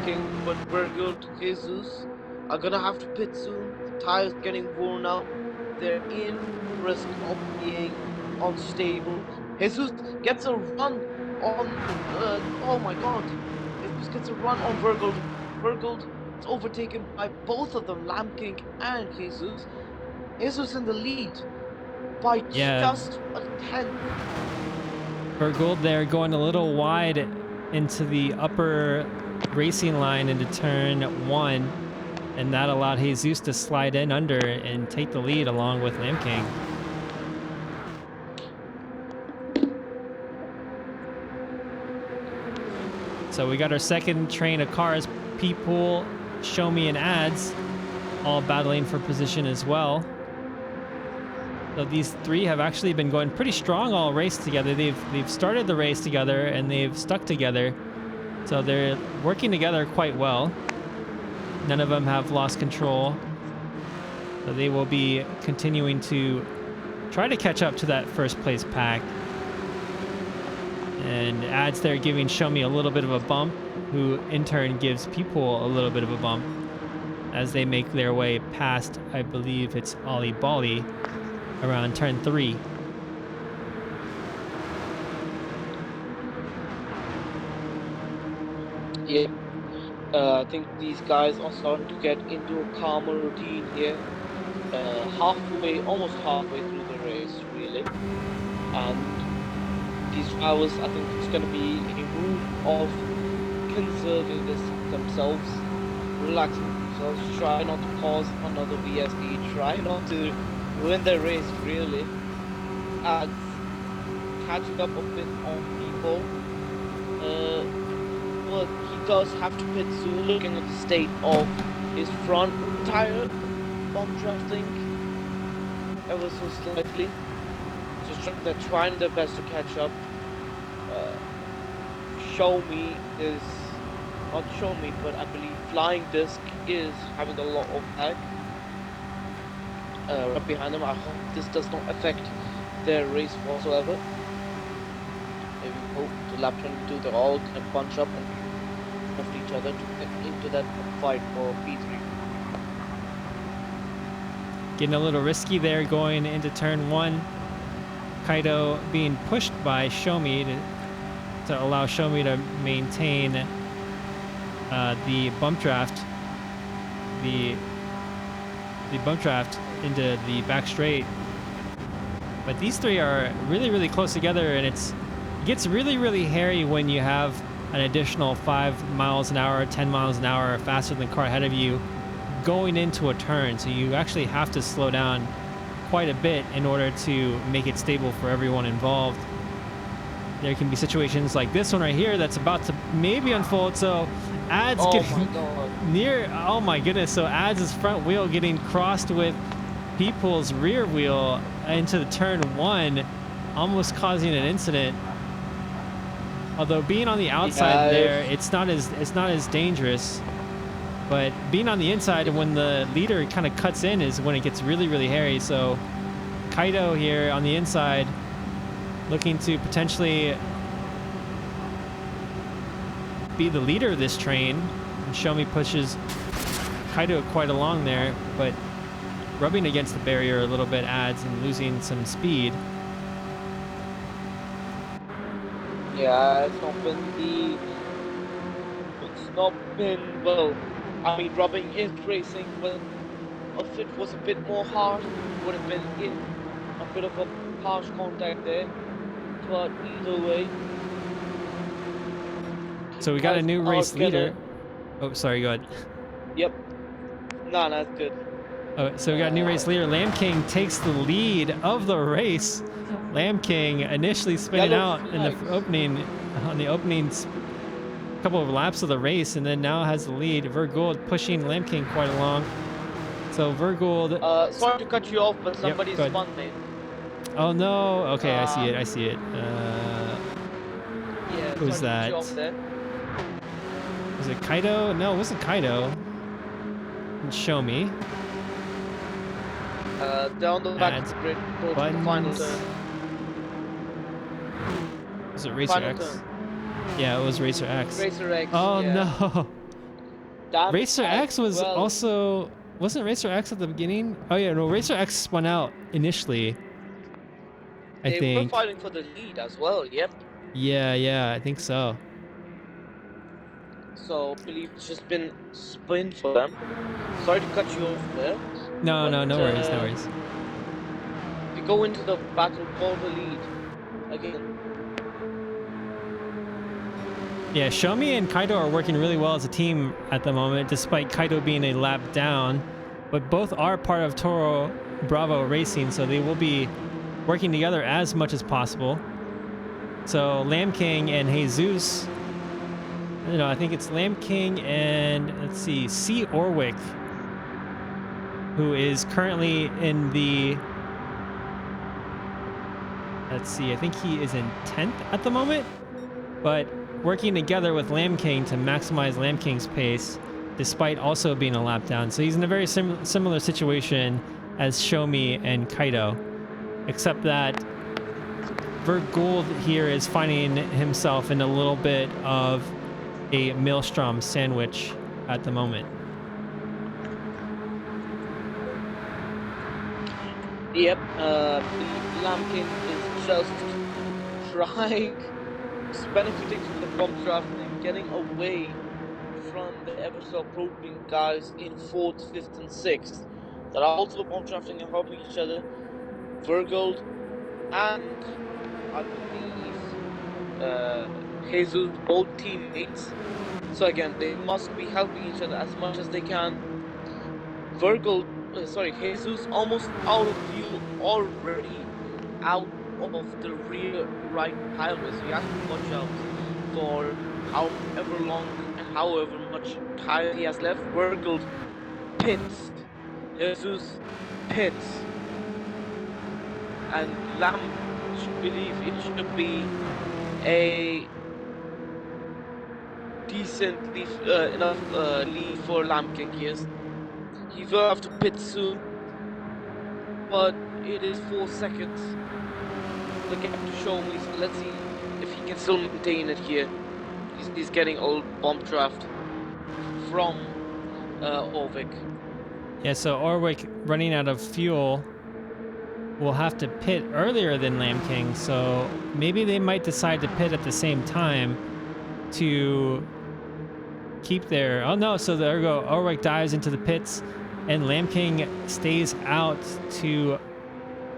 King, but Burgold, Jesus are gonna have to pit soon. The tires getting worn out. They're in risk of being unstable. Jesus gets a run on. Oh my God! Jesus gets a run on Burgold. Burgold is overtaken by both of them, Lamb King and Jesus. Jesus in the lead by Yeah, just a tenth. Vergold there going a little wide into the upper racing line into turn one. And that allowed Jesus to slide in under and take the lead along with Lamb King. So we got our second train of cars, People, Show Me, and Ads, all battling for position as well. So these three have actually been going pretty strong all race together. They've started the race together and they've stuck together. So they're working together quite well. None of them have lost control. So they will be continuing to try to catch up to that first place pack. And Ads there giving Show Me a little bit of a bump, who in turn gives People a little bit of a bump as they make their way past, I believe it's Ollie Bolly, around turn 3. Yeah. I think these guys are starting to get into a calmer routine here. Almost halfway through the race, really. And these drivers, I think it's going to be a move of conserving themselves, relaxing themselves, try not to cause another VSD, try not to win the race, really. As catching up a bit on People. But he does have to pit soon, looking at the state of his front tire bump drafting ever so slightly. So they're trying their best to catch up. Show Me is not Show Me, but I believe Flying Disc is having a lot of lag right behind them. I hope this does not affect their race whatsoever. Maybe hope to lap 22 they're all gonna bunch up and draft each other to get into that fight for P3. Getting a little risky there going into turn 1. Kaido being pushed by Show Me to allow Show Me to maintain the bump draft. The bump draft into the back straight. But these three are really, really close together, and it gets really, really hairy when you have an additional 5 miles an hour, 10 miles an hour faster than the car ahead of you going into a turn. So you actually have to slow down quite a bit in order to make it stable for everyone involved. There can be situations like this one right here that's about to maybe unfold. So Ads getting near, oh my goodness. So Ads' front wheel getting crossed with People's rear wheel into the turn one, almost causing an incident. Although being on the outside there, Yes. it's not as dangerous. But being on the inside when the leader kind of cuts in is when it gets really, really hairy. So Kaido here on the inside, looking to potentially be the leader of this train. And Shomi pushes Kaido quite along there, but rubbing against the barrier a little bit adds and losing some speed. Yeah, it's not been well. I mean, rubbing is racing, but if it was a bit more harsh, it would have been in a bit of a harsh contact there. But either way, So we got a guys new are race gonna. leader. Oh, sorry, go ahead. Yep. Nah, that's good. Oh, so we got a new race leader. Lamb King takes the lead of the race. Lamb King initially spinning Yellow out in the flags. opening, on the opening couple of laps of the race, and then now has the lead. Vergold pushing Lamb King quite along. So Vergold. Sorry to cut you off, but Yep, somebody's good. spun me. Oh no. Okay, I see Uh, it. I see it. yeah, Who's sorry to cut you that? off there. Was it Kaido? No, it wasn't Kaido. Show me. Down the back Add of the grid, towards the final buttons. turn. Was it Racer Final X? turn. Yeah, it was Racer X. Racer X. Oh Yeah. no. Damn it, Racer guys. X was Well, also, wasn't Racer X at the beginning? Oh yeah, no, Racer X spun out initially, I they were think. fighting for the lead as well. Yep. Yeah, I think so. So I believe it's just been spin for them. Sorry to cut you off there. No, But, no worries, no worries. We go into the battle for the lead again. Yeah, Shomi and Kaido are working really well as a team at the moment, despite Kaido being a lap down. But both are part of Toro Bravo Racing, so they will be working together as much as possible. So Lamb King and Jesus, you know, I think it's Lamb King and let's see, C. Orwick, who is currently in the, let's see, I think he is in 10th at the moment, but working together with Lamb King to maximize Lamb King's pace, despite also being a lap down. So he's in a very similar situation as Shomi and Kaido, except that Vert Gould here is finding himself in a little bit of a maelstrom sandwich at the moment. Yep. The Lambkin is just trying, benefiting from the bomb draft and getting away from the ever so approaching guys in 4th, 5th, and 6th that are also bomb drafting and helping each other. Vergold and I believe Jesus, both teammates. So again, they must be helping each other as much as they can. Jesus almost out of fuel already, out of the rear right tire, so you have to watch out for however long and however much tire he has left. Vergold pits, Jesus pits, and Lamb should believe it should be a decent enough lead for Lamb King. Yes, he will have to pit soon, but it is 4 seconds. The gap to show me. So let's see if he can still maintain it here. He's getting old bomb draft from Orvik. Yeah, so Orwick running out of fuel will have to pit earlier than Lamb King, so maybe they might decide to pit at the same time to keep their... Oh no, so there we go. Orwick dives into the pits and Lamb King stays out to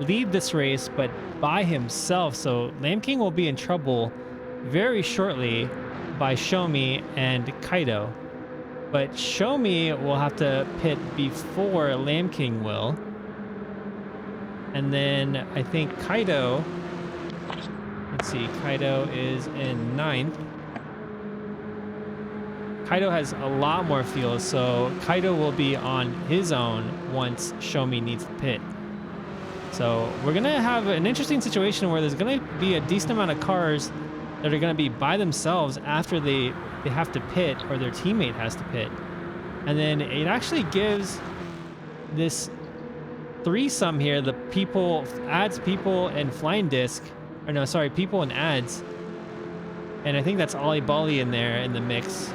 lead this race, but by himself. So Lamb King will be in trouble very shortly by Shomi and Kaido. But Shomi will have to pit before Lamb King will. And then I think Kaido, let's see, Kaido is in 9th. Kaido has a lot more fuel, so Kaido will be on his own once Shomi needs to pit. So we're gonna have an interesting situation where there's gonna be a decent amount of cars that are gonna be by themselves after they have to pit or their teammate has to pit. And then it actually gives this threesome here, the people, ads, people, and flying disc, or no, sorry, people and ads. And I think that's Ollie Bolly in there in the mix,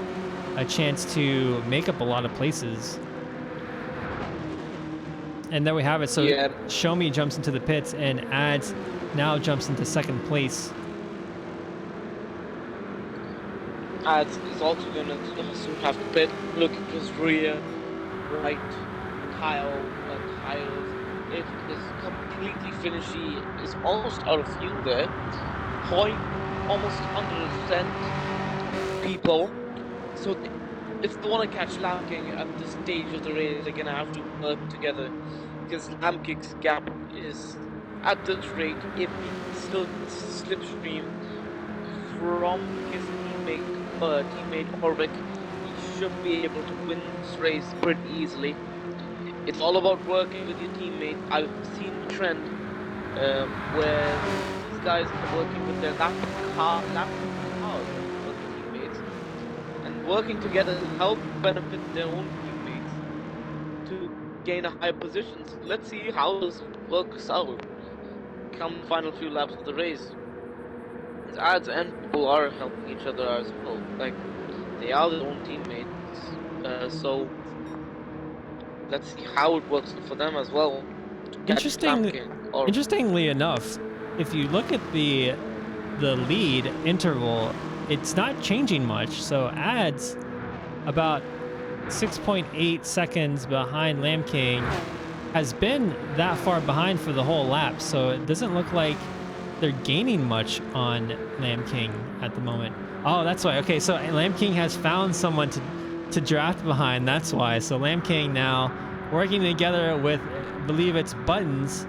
a chance to make up a lot of places. And there we have it. So Yeah, Show Me jumps into the pits and ads now jumps into second place. is also gonna soon have to pit. Look at his rear, right tires. It is completely finishy. Is almost out of fuel there. Point almost 100% people. So if they want to catch Lamb King at this stage of the race, they're gonna have to work together because Lamb King's gap is at this rate. If he still slipstream from his teammate Orvik, he should be able to win this race pretty easily. It's all about working with your teammate. I've seen the trend where these guys are working with their cars, with their teammates, and working together to help benefit their own teammates to gain a higher position. So let's see how this works out come the final few laps of the race. His ads and people are helping each other as well. Like they are their own teammates. So let's see how it works for them as well. Catch Lamb Interesting, King or interestingly enough, if you look at the lead interval, it's not changing much. So ads about 6.8 seconds behind Lamb King has been that far behind for the whole lap. So it doesn't look like they're gaining much on Lamb King at the moment. Oh, that's why. Okay, so Lamb King has found someone to draft behind. That's why. So Lamb King now working together with, I believe it's Buttons,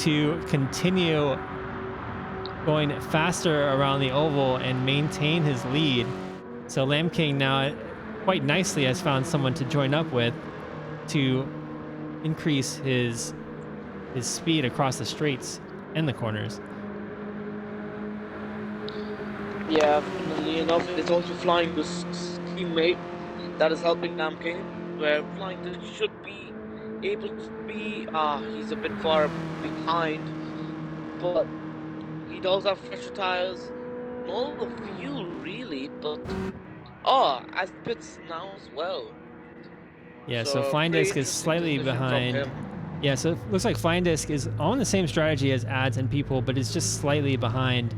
to continue going faster around the oval and maintain his lead. So Lamb King now quite nicely has found someone to join up with to increase his speed across the straights and the corners. yeah, funnily enough, it's also Flying this teammate that is helping Lamb King. Where Flying this should be able to be he's a bit far behind, but he does have fresher tires, not the fuel really, but as pits now as well. Yeah, so So Flying pretty Disc is interesting slightly decision from behind. him. Yeah, so it looks like Flying Disc is on the same strategy as ads and people, but it's just slightly behind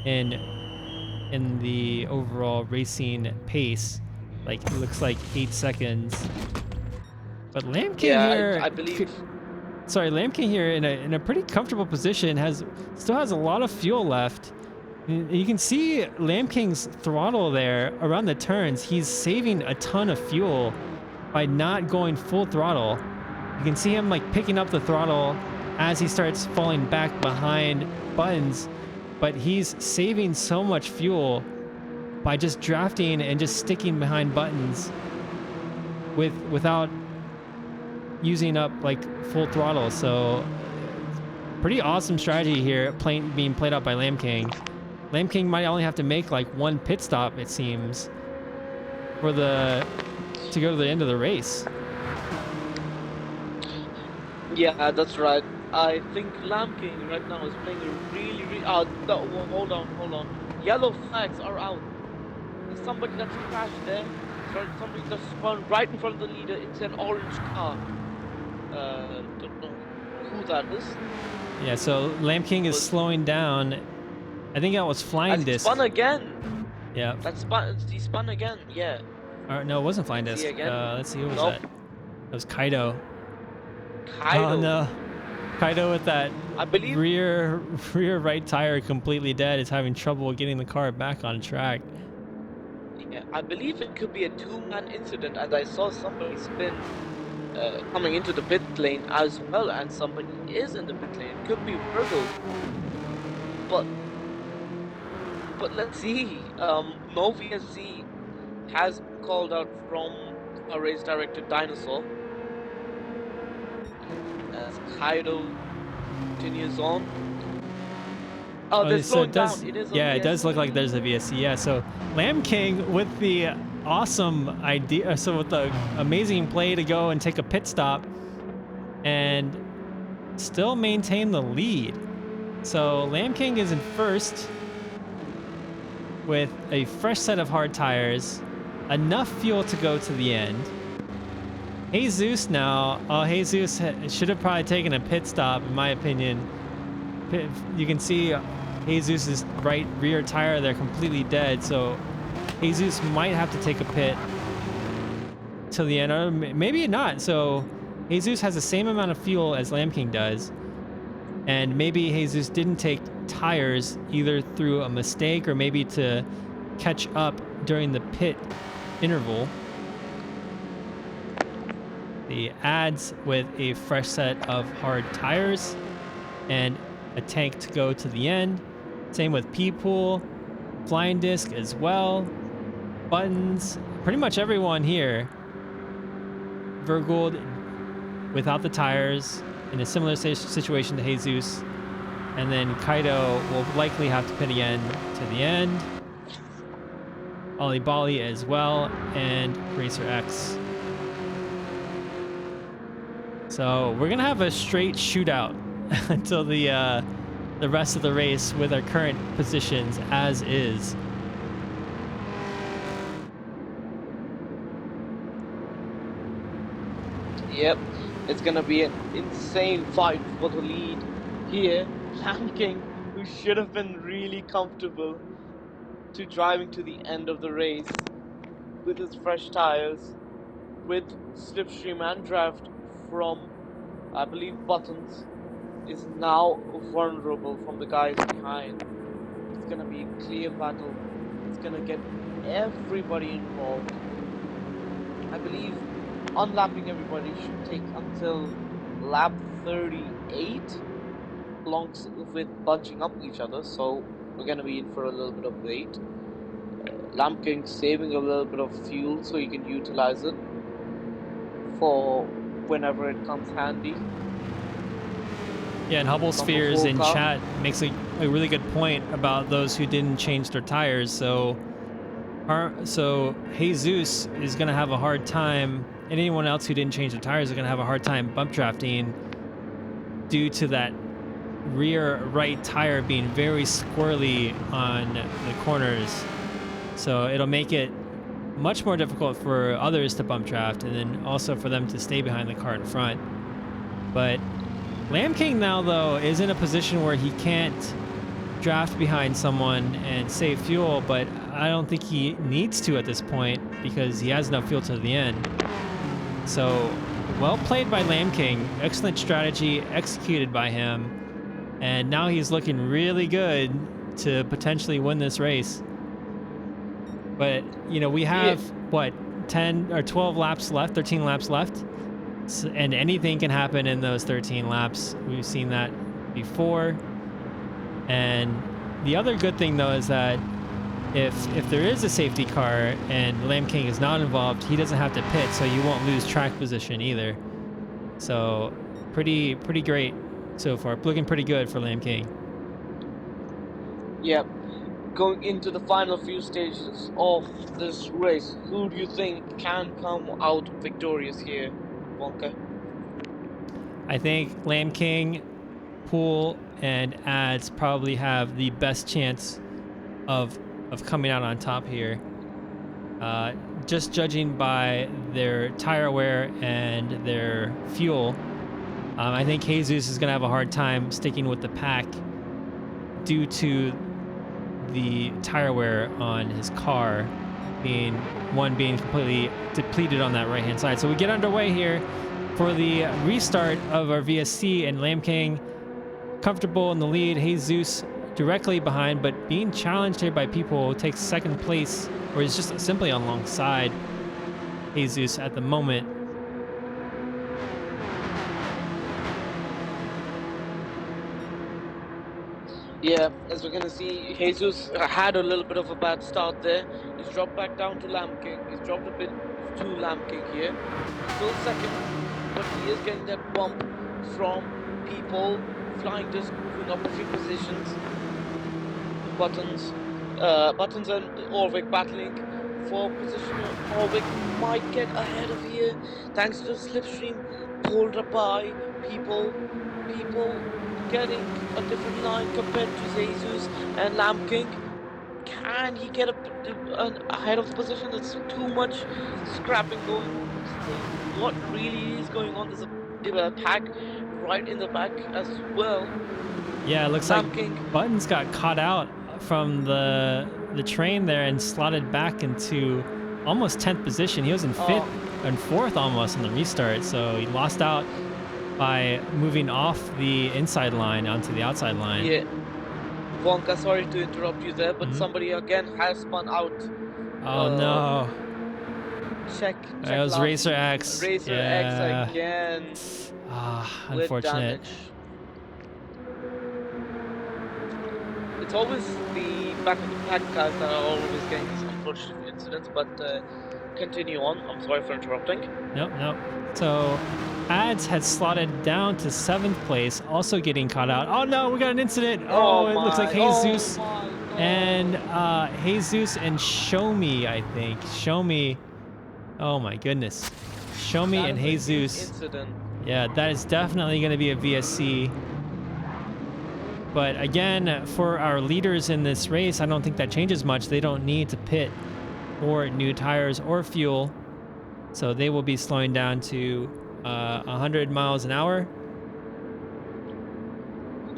in the overall racing pace. Like it looks like 8 seconds. But Lamb King Yeah, here I believe. Lamb King here in a pretty comfortable position, still has a lot of fuel left. And you can see Lamb King's throttle there around the turns. He's saving a ton of fuel by not going full throttle. You can see him like picking up the throttle as he starts falling back behind Buttons, but he's saving so much fuel by just drafting and just sticking behind Buttons without using up like full throttle. So pretty awesome strategy here being played out by Lamb King. Lamb King might only have to make like one pit stop, it seems, to go to the end of the race. Yeah, that's right. I think Lamb King right now is playing a really. No, hold on. Yellow flags are out. There's somebody that's crashed there. Sorry, somebody that's spun right in front of the leader. It's an orange car. Don't know who that is. Yeah, so Lamb King is slowing down. I think that was Flying He Disc. spun again. Yeah. He spun again. Yeah. Or, no, it wasn't Flying See Disc. again? Let's see, who was Nope. that? That was Kaido. Kaido. Oh no. Kaido with that I believe. rear right tire completely dead is having trouble getting the car back on track. Yeah, I believe it could be a two-man incident, as I saw somebody spin coming into the pit lane as well, and somebody is in the pit lane. It could be Virgil, but let's see. No VSC has been called out from a race director Dinosaur as Kaido Continues on. Oh, they're Oh, so it slowing down. does. It is on Yeah, it does look like VSC. there's a VSC. Yeah, so Lamb King with the awesome idea. So with the amazing play to go and take a pit stop and still maintain the lead. So Lamb King is in first with a fresh set of hard tires, enough fuel to go to the end. Jesus now. Oh, Jesus should have probably taken a pit stop, in my opinion. You can see Jesus' right rear tire, they're completely dead. So Jesus might have to take a pit till the end, or maybe not. So Jesus has the same amount of fuel as Lamb King does. And maybe Jesus didn't take tires either through a mistake or maybe to catch up during the pit interval. The ads with a fresh set of hard tires and a tank to go to the end. Same with P-Pool, flying disc as well, buttons, pretty much everyone here. Vergold without the tires in a similar situation to Jesus. And then Kaido will likely have to pit again to the end. Ollie Bali as well, and Racer X. So we're gonna have a straight shootout until the rest of the race with our current positions as is. Yep, it's gonna be an insane fight for the lead here. Lamb King, who should have been really comfortable to driving to the end of the race with his fresh tires, with slipstream and draft from, I believe, Buttons, is now vulnerable from the guys behind. It's gonna be a clear battle. It's gonna get everybody involved. I believe unlapping everybody should take until lap 38, along with bunching up each other. So we're gonna be in for a little bit of wait. Lamb King saving a little bit of fuel so he can utilize it for whenever it comes handy. Yeah, and Hubble Number Spheres 4 in car. chat makes a really good point about those who didn't change their tires. So Jesus is going to have a hard time, and anyone else who didn't change their tires is going to have a hard time bump drafting due to that rear right tire being very squirrely on the corners. So it'll make it much more difficult for others to bump draft, and then also for them to stay behind the car in front. But Lamb King now, though, is in a position where he can't draft behind someone and save fuel, but I don't think he needs to at this point because he has enough fuel to the end. So, well played by Lamb King. Excellent strategy executed by him. And now he's looking really good to potentially win this race. But, you know, we have, what, 10 or 12 laps left, 13 laps left? And anything can happen in those 13 laps. We've seen that before. And the other good thing, though, is that if there is a safety car and Lamb King is not involved, he doesn't have to pit, so you won't lose track position either. So pretty great so far. Looking pretty good for Lamb King. Yep. Going into the final few stages of this race, who do you think can come out victorious here, Wonka? I think Lamb King, Pool, and Ads probably have the best chance of coming out on top here. Just judging by their tire wear and their fuel, I think Jesus is going to have a hard time sticking with the pack due to the tire wear on his car being completely depleted on that right hand side. So we get underway here for the restart of our VSC, and Lamb King comfortable in the lead. Jesus directly behind, but being challenged here by people who takes second place, or is just simply alongside Jesus at the moment. Yeah, as we're gonna see, Jesus had a little bit of a bad start there. He's dropped back down to Lamb King. He's dropped a bit to Lamb King here. He's still second, but he is getting that bump from people, flying disc moving up a few positions, buttons and Orvik battling for position. Orvik might get ahead of here thanks to the slipstream, pulled up by people getting a different line compared to Jesus and Lamb King. Can he get ahead of the position? That's too much scrapping going on. Still, what really is going on? There's a pack right in the back as well. Yeah, it looks like Lamb King. Buttons got caught out from the train there and slotted back into almost 10th position. He was in fifth Oh, and fourth almost on the restart, so he lost out by moving off the inside line onto the outside line. yeah. Wonka, sorry to interrupt you there, but Mhm. somebody again has spun out. Oh Uh, no, it check was Racer last. X. Racer X Yeah, again with unfortunate. damage. It's always the back of the pack cars that are always getting these unfortunate incidents, but continue on. I'm sorry for interrupting. Nope, nope. So Ads had slotted down to 7th place, also getting caught out. Oh no, we got an incident. Oh, it looks like Oh Jesus my and god. Jesus and Show Me, I think. Show Me. Oh my goodness. Show Me That and is a huge Jesus. incident. Yeah, that is definitely going to be a VSC. But again, for our leaders in this race, I don't think that changes much. They don't need to pit for new tires or fuel. So they will be slowing down to 100 miles an hour.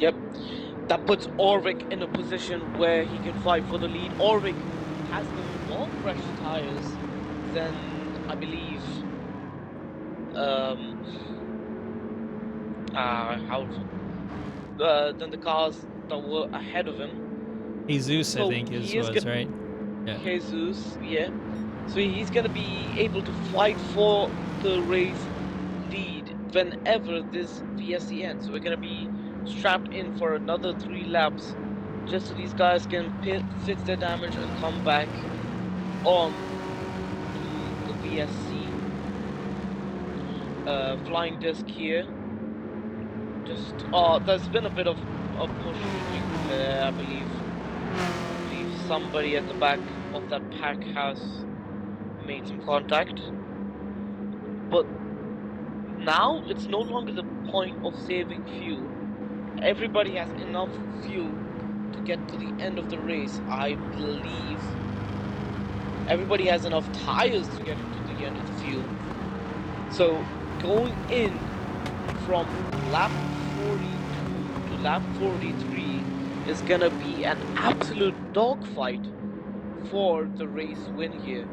Yep. That puts Orvik in a position where he can fight for the lead. Orvik has even more fresh tires than I believe um how than the cars that were ahead of him. Jesus, I So think he is is was gonna right. Yeah. Jesus, yeah. So he's gonna be able to fight for the race lead whenever this VSC ends. So we're gonna be strapped in for another 3 laps just so these guys can pit, fix their damage, and come back on to the VSC. Flying disc here. Just there's been a bit of a push there, I believe. I believe somebody at the back of that pack has made some contact. But now it's no longer the point of saving fuel. Everybody has enough fuel to get to the end of the race. I believe everybody has enough tires to get into the end of the field. So going in from lap 42 to lap 43 is gonna be an absolute dogfight for the race win here.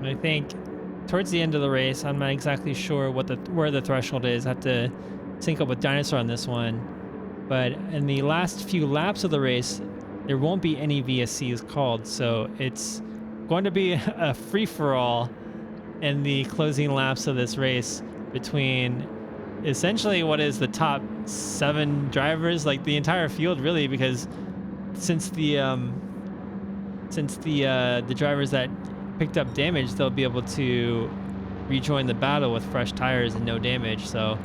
I think towards the end of the race, I'm not exactly sure what where the threshold is. I have to sync up with Dinosaur on this one. But in the last few laps of the race, there won't be any VSCs called, so it's going to be a free for all in the closing laps of this race between essentially what is the top 7 drivers, like the entire field, really, because since the drivers that picked up damage, they'll be able to rejoin the battle with fresh tires and no damage. So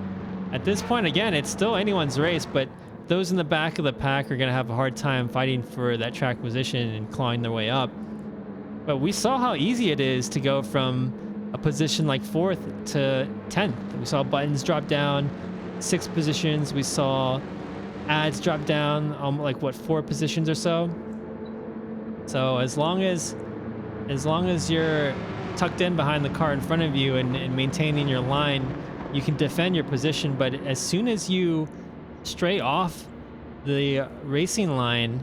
at this point, again, it's still anyone's race, but those in the back of the pack are going to have a hard time fighting for that track position and clawing their way up. But we saw how easy it is to go from a position like 4th to 10th. We saw Buttons drop down 6 positions. We saw Ads drop down like what, 4 positions or so. So as long as you're tucked in behind the car in front of you and maintaining your line, you can defend your position. But as soon as you stray off the racing line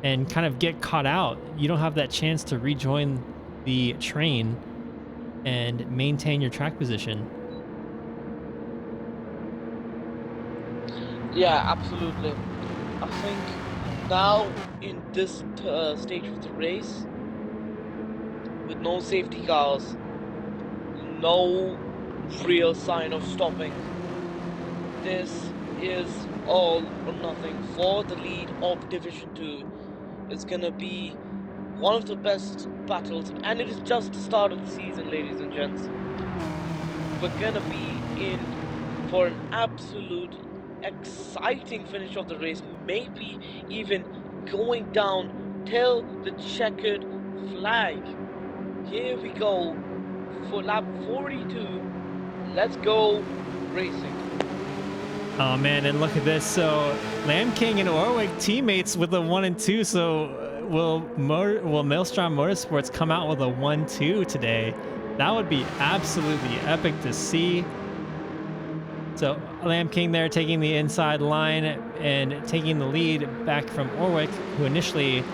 and kind of get caught out, you don't have that chance to rejoin the train and maintain your track position. Yeah, absolutely. I think now in this stage of the race, with no safety cars, no real sign of stopping, this is all or nothing for the lead of Division 2. It's gonna be one of the best battles, and it is just the start of the season, ladies and gents. we're gonna be in for an absolute exciting finish of the race, maybe even going down till the checkered flag. Here we go for lap 42. Let's go racing. Oh man, and look at this. So Lamb King and Orwick teammates with a 1 and 2. So will Maelstrom Motorsports come out with a 1-2 today? That would be absolutely epic to see. So Lamb King there taking the inside line and taking the lead back from Orwick, who initially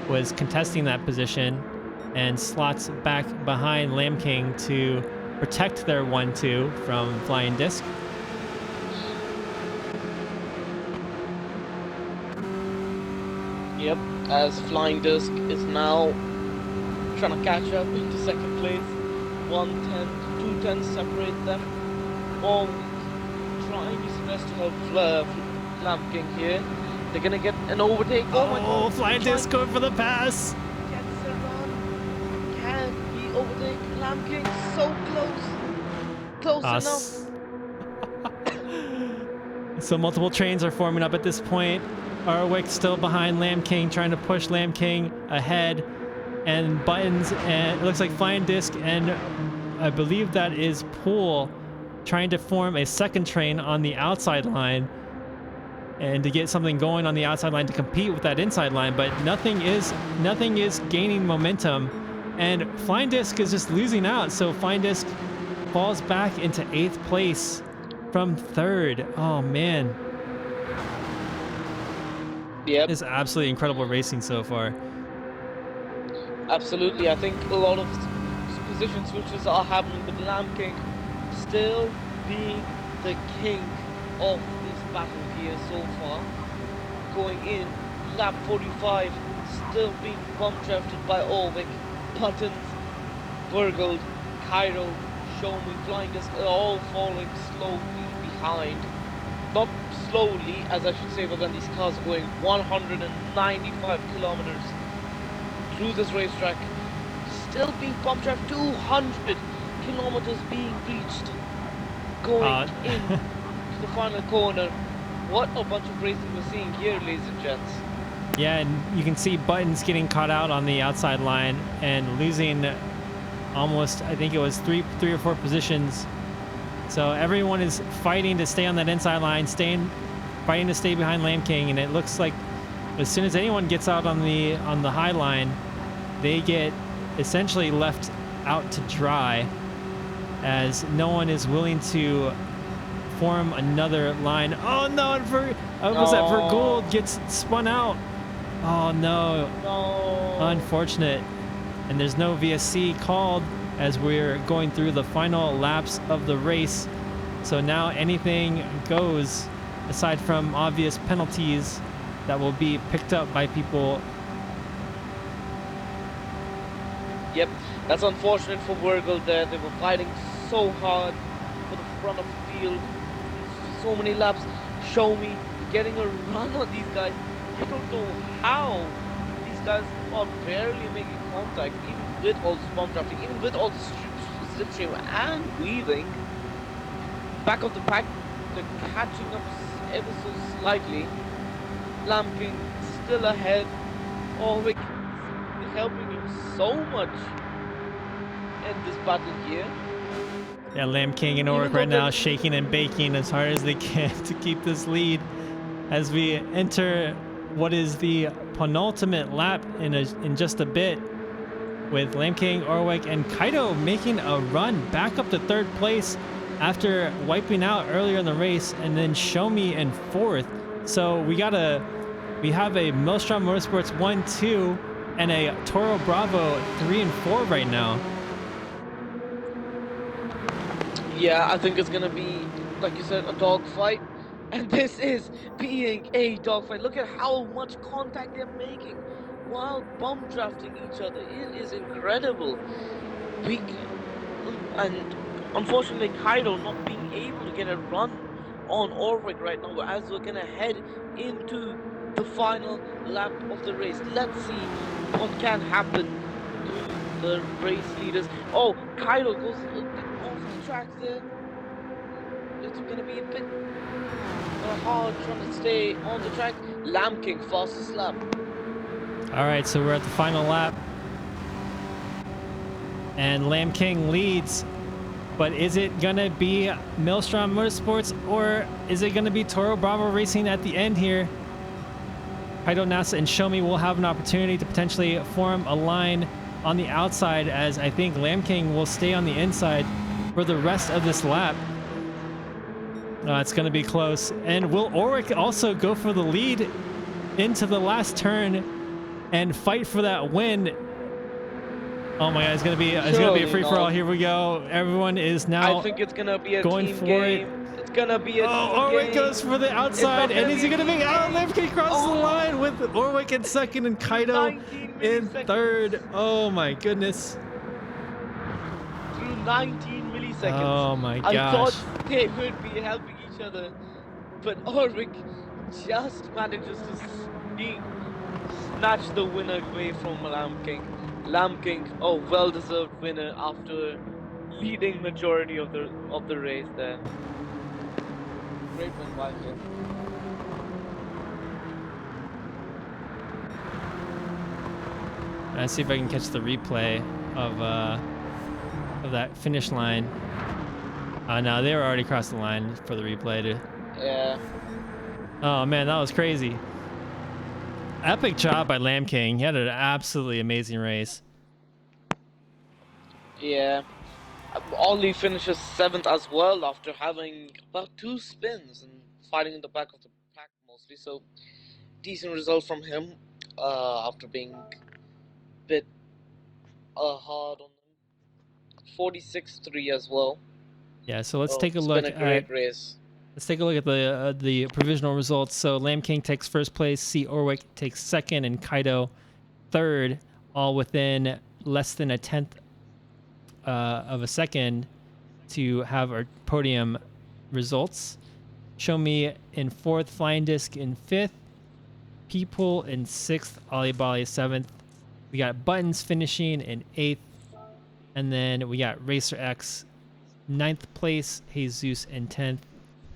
was contesting that position, and slots back behind Lamb King to protect their 1-2 from Flying Disc. Yep, as Flying Disc is now trying to catch up into second place. 110, 210 separate them. All trying his best to help Lamb King here. They're gonna get an overtake. Oh my god! Flying Disc going for the pass. Gets a run. Can he overtake Lamb King? So close enough. So multiple trains are forming up at this point. Arwick still behind Lamb King, trying to push Lamb King ahead. And Buttons, and it looks like Flying Disc, and I believe that is Pool trying to form a second train on the outside line and to get something going on the outside line to compete with that inside line, but nothing is gaining momentum, and Flying Disc is just losing out. So Flying Disc falls back into 8th place from 3rd. Oh man. Yep. It's absolutely incredible racing so far. Absolutely. I think a lot of position switches are happening with Lamb King still being the king of this battle here so far. Going in, lap 45, still being bump drafted by Orwick, Buttons, Burgold, Cairo, Show Me, Flying Disc are all falling slowly behind. Not slowly, as I should say, but when these cars are going 195 kilometers through this racetrack, still being bump drafted, 200 kilometers being reached, going in to the final corner. What a bunch of racing we're seeing here, ladies and gents. Yeah, and you can see Buttons getting caught out on the outside line and losing almost, I think it was three or four positions. So everyone is fighting to stay on that inside line, fighting to stay behind Lamb King, and it looks like as soon as anyone gets out on the high line, they get essentially left out to dry, as no one is willing to form another line. Oh no, that Vergould gets spun out. Oh no. Unfortunate. And there's no VSC called as we're going through the final laps of the race. So now anything goes, aside from obvious penalties that will be picked up by people. Yep, that's unfortunate for Virgil there. They were fighting so hard for the front of the field. So many laps. Show Me getting a run on these guys. I don't know how these guys are barely making contact, even with all the bump drafting, even with all the slipstream and weaving. Back of the pack, they're catching up ever so slightly. Lamb King still ahead. Orwick helping him so much in this battle here. Yeah, Lamb King and Orwick right now shaking and baking as hard as they can to keep this lead as we enter what is the penultimate lap in just a bit, with Lamb King, Orwick, and Kaido making a run back up to 3rd place after wiping out earlier in the race, and then Show Me in 4th. So we have a Maelstrom Motorsports 1-2 and a Toro Bravo 3 and 4 right now. Yeah, I think it's gonna be, like you said, a dogfight, and this is being a dogfight. Look at how much contact they're making while bump drafting each other. It is incredible. And unfortunately, Kaido not being able to get a run on Orwick right now, as we're gonna head into the final lap of the race. Let's see what can happen to the race leaders. Oh, Kaido goes off the tracks there. It's gonna be a bit hard trying to stay on the track. Lamb King fastest lap. All right, so we're at the final lap. And Lamb King leads. But is it going to be Maelstrom Motorsports or is it going to be Toro Bravo Racing at the end here? Kaido, NASA, and Shomi will have an opportunity to potentially form a line on the outside, as I think Lamb King will stay on the inside for the rest of this lap. It's going to be close. And will Orwick also go for the lead into the last turn and fight for that win? Oh my God, it's gonna be a free for all. Here we go. Everyone is now. I think it's gonna be a going team for game. it. It's gonna be a team Orwick game. goes for the outside, and is he gonna be out? Lamb King crosses the line with Orwick in second and Kaido in third. Oh my goodness. Through 19 milliseconds. Oh my gosh. I thought they would be helping each other, but Orwick just manages to snatch the winner away from Lamb King. Lamb King, well-deserved winner after leading majority of the race there. Great win by him. Let's see if I can catch the replay of that finish line. No, they were already across the line for the replay. Yeah. Oh man, that was crazy. Epic job by Lamb King. He had an absolutely amazing race. Yeah. Only finishes 7th as well after having about 2 spins and fighting in the back of the pack mostly. So, decent result from him after being a bit hard on them. 46-3 as well. Yeah, so let's take a look at... It's been a great race. Let's take a look at the provisional results. So Lamb King takes first place, C. Orwick takes second, and Kaido third, all within less than a tenth of a second to have our podium results. Show Me in fourth, Flying Disc in fifth, People in sixth, Ollie Bali seventh. We got Buttons finishing in eighth, and then we got Racer X ninth place, Jesus in 10th.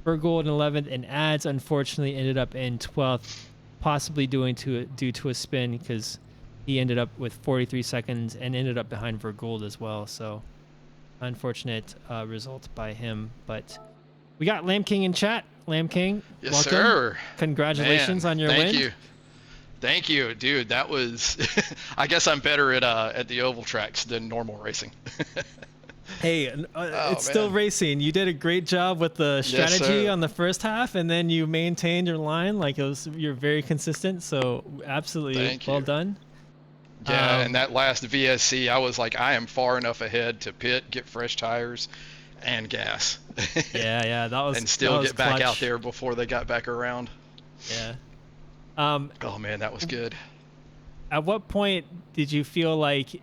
Burgold in 11th, and Ads unfortunately ended up in 12th, possibly due to a spin because he ended up with 43 seconds and ended up behind Vergold as well. So unfortunate result by him. But we got Lamb King in chat. Lamb King, yes, welcome. Sir. Congratulations on your win. Thank you, dude. That was. I guess I'm better at the oval tracks than normal racing. Hey, it's still racing. You did a great job with the strategy on the first half, and then you maintained your line. You're very consistent. So absolutely well done. Yeah, and that last VSC, I was like, I am far enough ahead to pit, get fresh tires, and gas. yeah, that was. And still get clutch. back out there before they got back around. Yeah. Oh man, that was good. At what point did you feel like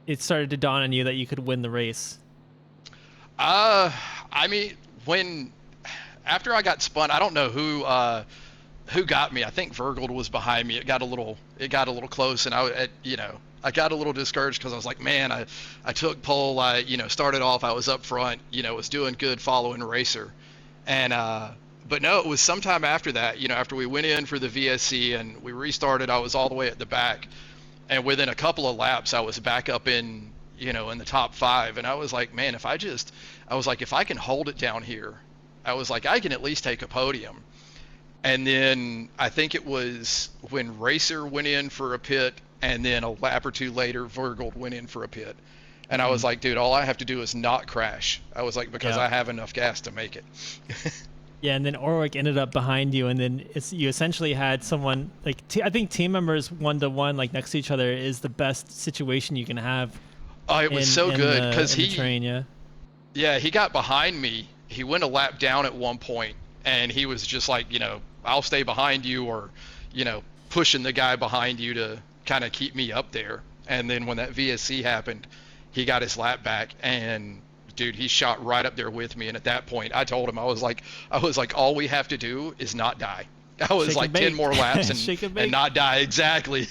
it started to dawn on you that you could win the race? I mean, after I got spun, I don't know who got me. I think Vergold was behind me. It got a little close, and I got a little discouraged because I was like, man, I took pole. I started off, I was up front, was doing good following Racer, and but no, it was sometime after that, after we went in for the VSC and we restarted, I was all the way at the back. And within a couple of laps, I was back up in the top 5. And I was like, man, if I can hold it down here, I was like, I can at least take a podium. And then I think it was when Racer went in for a pit, and then a lap or two later, Vergold went in for a pit. And I was like, dude, all I have to do is not crash. I was like, because I have enough gas to make it. Yeah, and then Orwick ended up behind you, and then you essentially had someone I think team members 1-to-1 next to each other is the best situation you can have. Oh, it was so good because he he got behind me. He went a lap down at one point, and he was just like, I'll stay behind you, or pushing the guy behind you to kind of keep me up there. And then when that VSC happened, he got his lap back, and dude, he shot right up there with me. And at that point, I told him, I was like, all we have to do is not die. I was like 10 more laps and not die. Exactly.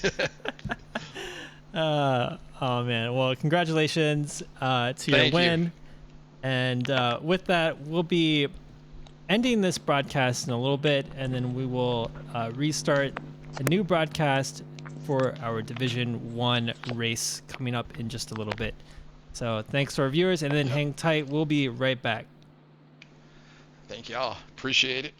Oh man. Well, congratulations to your win. And with that, we'll be ending this broadcast in a little bit, and then we will restart a new broadcast for our Division 1 race coming up in just a little bit. So thanks to our viewers, and then hang tight. We'll be right back. Thank y'all. Appreciate it.